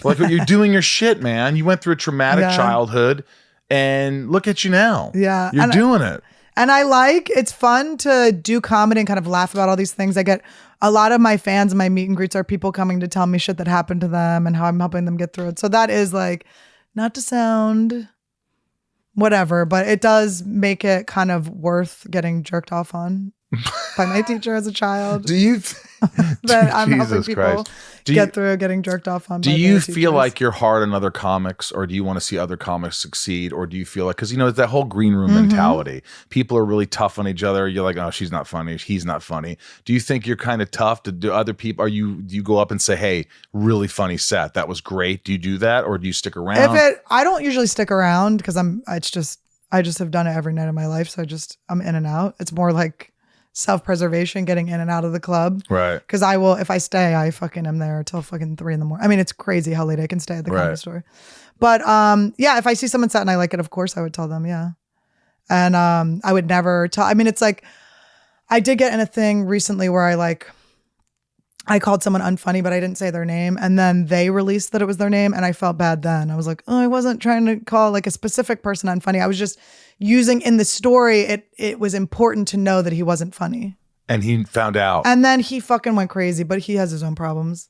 Like you're doing your shit, man. You went through a traumatic childhood, and look at you now. Yeah, you're doing it. And it's fun to do comedy and kind of laugh about all these things. I get a lot of my fans and my meet and greets are people coming to tell me shit that happened to them and how I'm helping them get through it. So that is not to sound whatever, but it does make it kind of worth getting jerked off on by my teacher as a child. Do you that I'm helping people get through getting jerked off on? Do you feel like you're hard on other comics, or do you want to see other comics succeed, or do you feel like, because it's that whole green room mentality, people are really tough on each other. You're like, oh, she's not funny, he's not funny. Do you think you're kind of tough to do other people? Do you go up and say, hey, really funny set, that was great? Do you do that, or do you stick around? I don't usually stick around because I just have done it every night of my life, so I'm in and out. It's more like self-preservation, getting in and out of the club. Right. Because if I stay, I fucking am there till fucking 3 a.m. I mean, it's crazy how late I can stay at the comedy store. But if I see someone set and I like it, of course I would tell them, yeah. And I would never tell. I mean, it's like, I did get in a thing recently where I called someone unfunny, but I didn't say their name. And then they released that it was their name. And I felt bad then. I was like, oh, I wasn't trying to call like a specific person unfunny. I was just using in the story, it was important to know that he wasn't funny. And he found out. And then he fucking went crazy, but he has his own problems.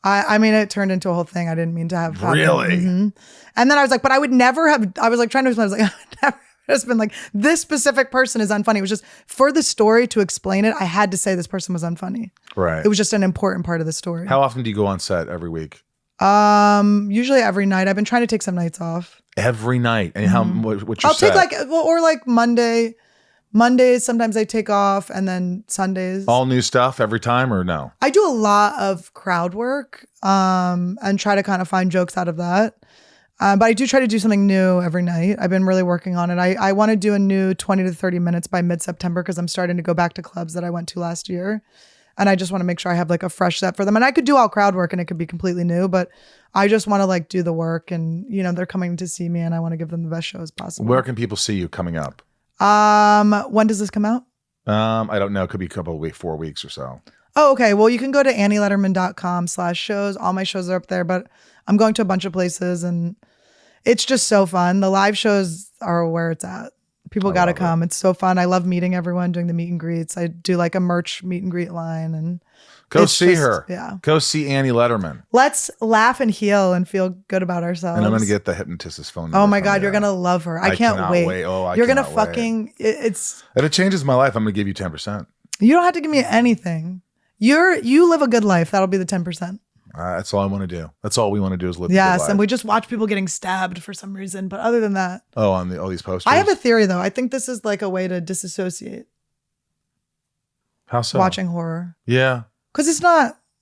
I mean, it turned into a whole thing I didn't mean to have happen. Really? Mm-hmm. And then I was like, but I would never have, I was like trying to explain, I was like, I would never just been like, this specific person is unfunny. It was just for the story to explain it, I had to say this person was unfunny. Right. It was just an important part of the story. How often do you go on set every week? Usually every night. I've been trying to take some nights off. Every night. And what's your set? I'll take Monday. Mondays, sometimes I take off, and then Sundays. All new stuff every time, or no? I do a lot of crowd work and try to kind of find jokes out of that. But I do try to do something new every night. I've been really working on it. I want to do a new 20 to 30 minutes by mid-September because I'm starting to go back to clubs that I went to last year. And I just want to make sure I have like a fresh set for them. And I could do all crowd work and it could be completely new, but I just want to like do the work, and they're coming to see me and I want to give them the best show as possible. Where can people see you coming up? When does this come out? I don't know. It could be a couple of weeks, 4 weeks or so. Oh, okay. Well, you can go to annieletterman.com/shows. All my shows are up there, but I'm going to a bunch of places and it's just so fun. The live shows are where it's at. People got to come. It's so fun. I love meeting everyone, doing the meet and greets. I do like a merch meet and greet line. And Go It's see just- her. Yeah. Go see Annie Letterman. Let's laugh and heal and feel good about ourselves. And I'm going to get the hypnotist's phone number. Oh my from God, you. you're going to love her. I can't cannot wait. Oh, I You're going to cannot wait. fucking, it's, If it changes my life, I'm going to give you 10%. you don't have to give me anything. You live a good life. That'll be the 10%. That's all I want to do. That's all we want to do is live a good Yes. life. And we just watch people getting stabbed for some reason. But other than that, Oh, on all these posters? I have a theory though. I think this is like a way to disassociate How so? watching horror. Yeah. Because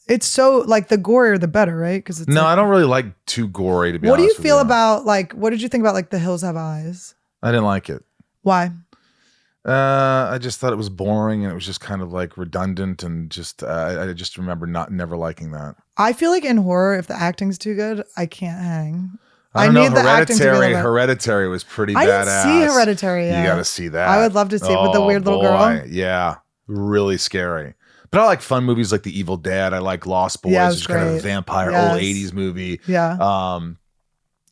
it's so like the gorier the better, right? Because it's No, like, I don't really like too gory, to be what do honest you with feel about like, what did you think about like The Hills Have Eyes? I didn't like it. Why? I just thought it was boring and it was just kind of like redundant and just I just remember never liking that. I feel like in horror, if the acting's too good, I can't hang. I don't know. need the acting to be Hereditary, like- Hereditary was pretty I badass. didn't see Hereditary yet. You got to see that. I would love to see it with the weird little girl. Yeah, really scary. But I like fun movies like The Evil Dead. I like Lost Boys, Yeah, which it's is kind of a great. vampire Yes. old 80s movie. Yeah.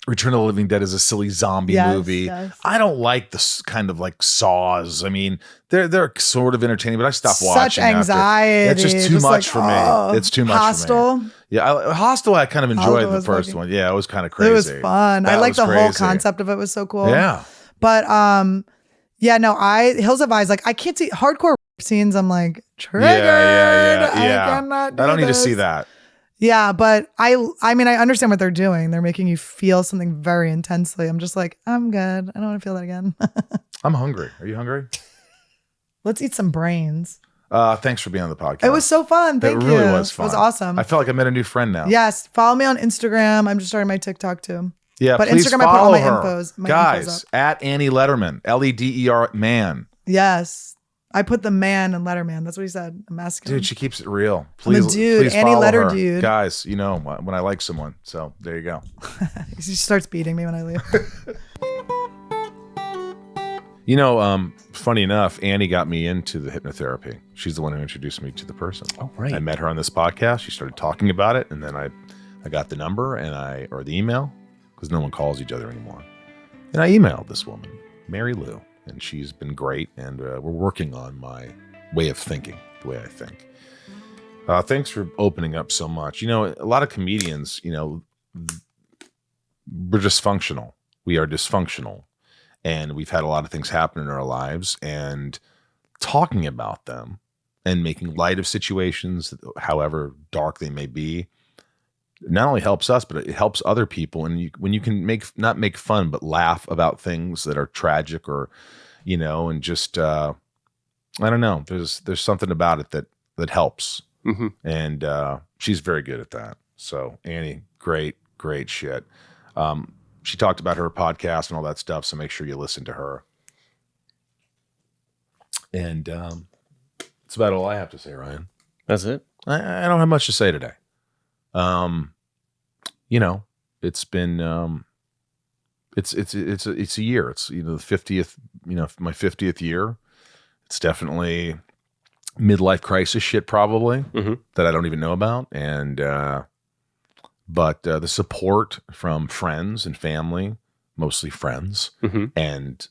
Return of the Living Dead is a silly zombie Yes, movie. yes. I don't like this kind of like Saws. I mean, they're sort of entertaining, but I stopped Such watching. anxiety. It's just too much for me. It's too much Hostel. for me. Yeah, Hostel. I kind of enjoyed Hostel the was first fucking- one. Yeah, it was kind of crazy. It was fun. I That like was the whole crazy. concept of it was so cool. Yeah. But yeah, no, Hills Have Eyes, like I can't see hardcore scenes. I'm like triggered. Yeah. I cannot do I don't need to see this. that. Yeah, but I mean, I understand what they're doing. They're making you feel something very intensely. I'm just like, I'm good. I don't want to feel that again. I'm hungry. Are you hungry? Let's eat some brains. Thanks for being on the podcast. It was so fun. Thank it you. really was fun. It was awesome. I felt like I met a new friend now. Yes. Follow me on Instagram. I'm just starting my TikTok too. Yeah, But please Instagram, I put all follow my her. infos- my Guys, infos up. at Annie Letterman, Leder man. Yes. I put the man in Letterman. That's what he said. A masculine. Dude, she keeps it real. I'm a Please, dude. please Annie follow Letter her. dude. Guys, you know when I like someone. So there you go. She starts beating me when I leave. You know, funny enough, Annie got me into the hypnotherapy. She's the one who introduced me to the person. Oh, right. I met her on this podcast. She started talking about it, and then I got the number or the email because no one calls each other anymore. And I emailed this woman, Mary Lou, and she's been great. And we're working on my way of thinking, the way I think. Thanks for opening up so much. You know, a lot of comedians, you know, we're dysfunctional. We are dysfunctional. And we've had a lot of things happen in our lives, and talking about them and making light of situations, however dark they may be, not only helps us, but it helps other people. And when you can not make fun, but laugh about things that are tragic or, you know, and just, I don't know, there's something about it that helps. Mm-hmm. And she's very good at that. So Annie, great shit. She talked about her podcast and all that stuff, so make sure you listen to her. And that's about all I have to say, Ryan. That's it. I don't have much to say today. You know, it's been it's a year. It's, you know, the 50th, you know, my 50th year. It's definitely midlife crisis shit probably that I don't even know about. And but the support from friends and family, mostly friends, and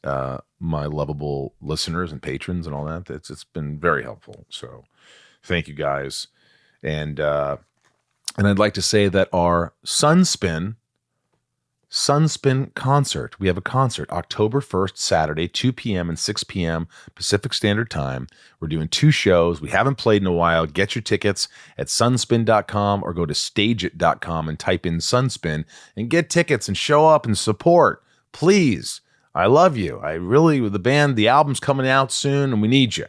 my lovable listeners and patrons and all that, it's been very helpful. So thank you guys. And I'd like to say that our Sunspin concert, we have a concert October 1st, Saturday, 2 p.m. and 6 p.m. Pacific Standard Time. We're doing 2 shows. We haven't played in a while. Get your tickets at sunspin.com or go to stageit.com and type in Sunspin and get tickets and show up and support. Please. I love you. I really, with the band, the album's coming out soon and we need you.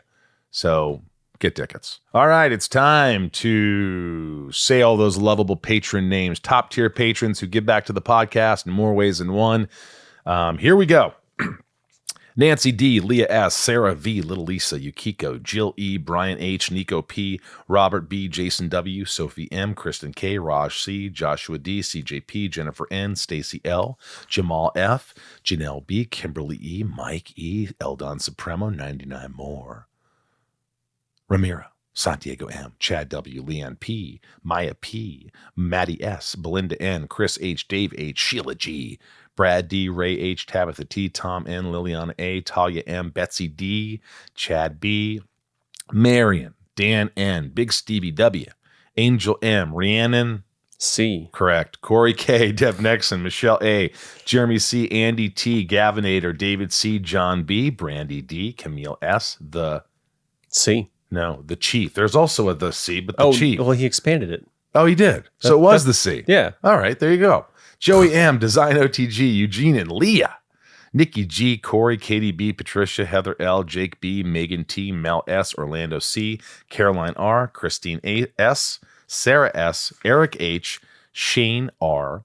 So get tickets. All right, it's time to say all those lovable patron names, top tier patrons who give back to the podcast in more ways than one. Here we go. Nancy D, Leah S, Sarah V, Little Lisa, Yukiko, Jill E, Brian H, Nico P, Robert B, Jason W, Sophie M, Kristen K, Raj C, Joshua D, CJ P, Jennifer N, Stacy L, Jamal F, Janelle B, Kimberly E, Mike E, Eldon Supremo, 99 more. Ramiro, Santiago M, Chad W, Leanne P, Maya P, Maddie S, Belinda N, Chris H, Dave H, Sheila G, Brad D, Ray H, Tabitha T, Tom N, Liliana A, Talia M, Betsy D, Chad B, Marion, Dan N, Big Stevie W, Angel M, Rhiannon, C. correct. Corey K, Dev Nexon, Michelle A, Jeremy C, Andy T, Gavinator, David C, John B, Brandy D, Camille S, the Chief. There's also a the C, but the Chief. Well, he expanded it. Oh, he did. So it was the C. Yeah. All right, there you go. Joey M, Design OTG, Eugene and Leah, Nikki G, Corey, Katie B, Patricia, Heather L, Jake B, Megan T, Mel S, Orlando C, Caroline R, Christine A S, Sarah S, Eric H, Shane R,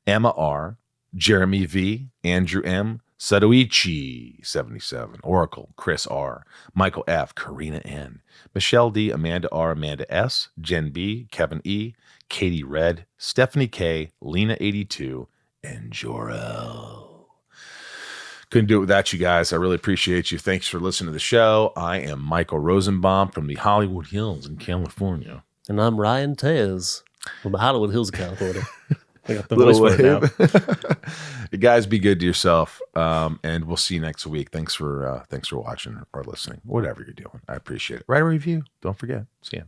Emma R, Jeremy V, Andrew M, Sadoichi 77, Oracle, Chris R, Michael F, Karina N, Michelle D, Amanda R, Amanda S, Jen B, Kevin E, Katie Red, Stephanie K, Lena 82, and Jorel. Couldn't do it without you guys. I really appreciate you. Thanks for listening to the show. I am Michael Rosenbaum from the Hollywood Hills in California. And I'm Ryan Tez from the Hollywood Hills of California. I got the Little voice for it now. You guys be good to yourself, and we'll see you next week. Thanks for watching or listening, whatever you're doing. I appreciate it. Write a review. Don't forget. See ya.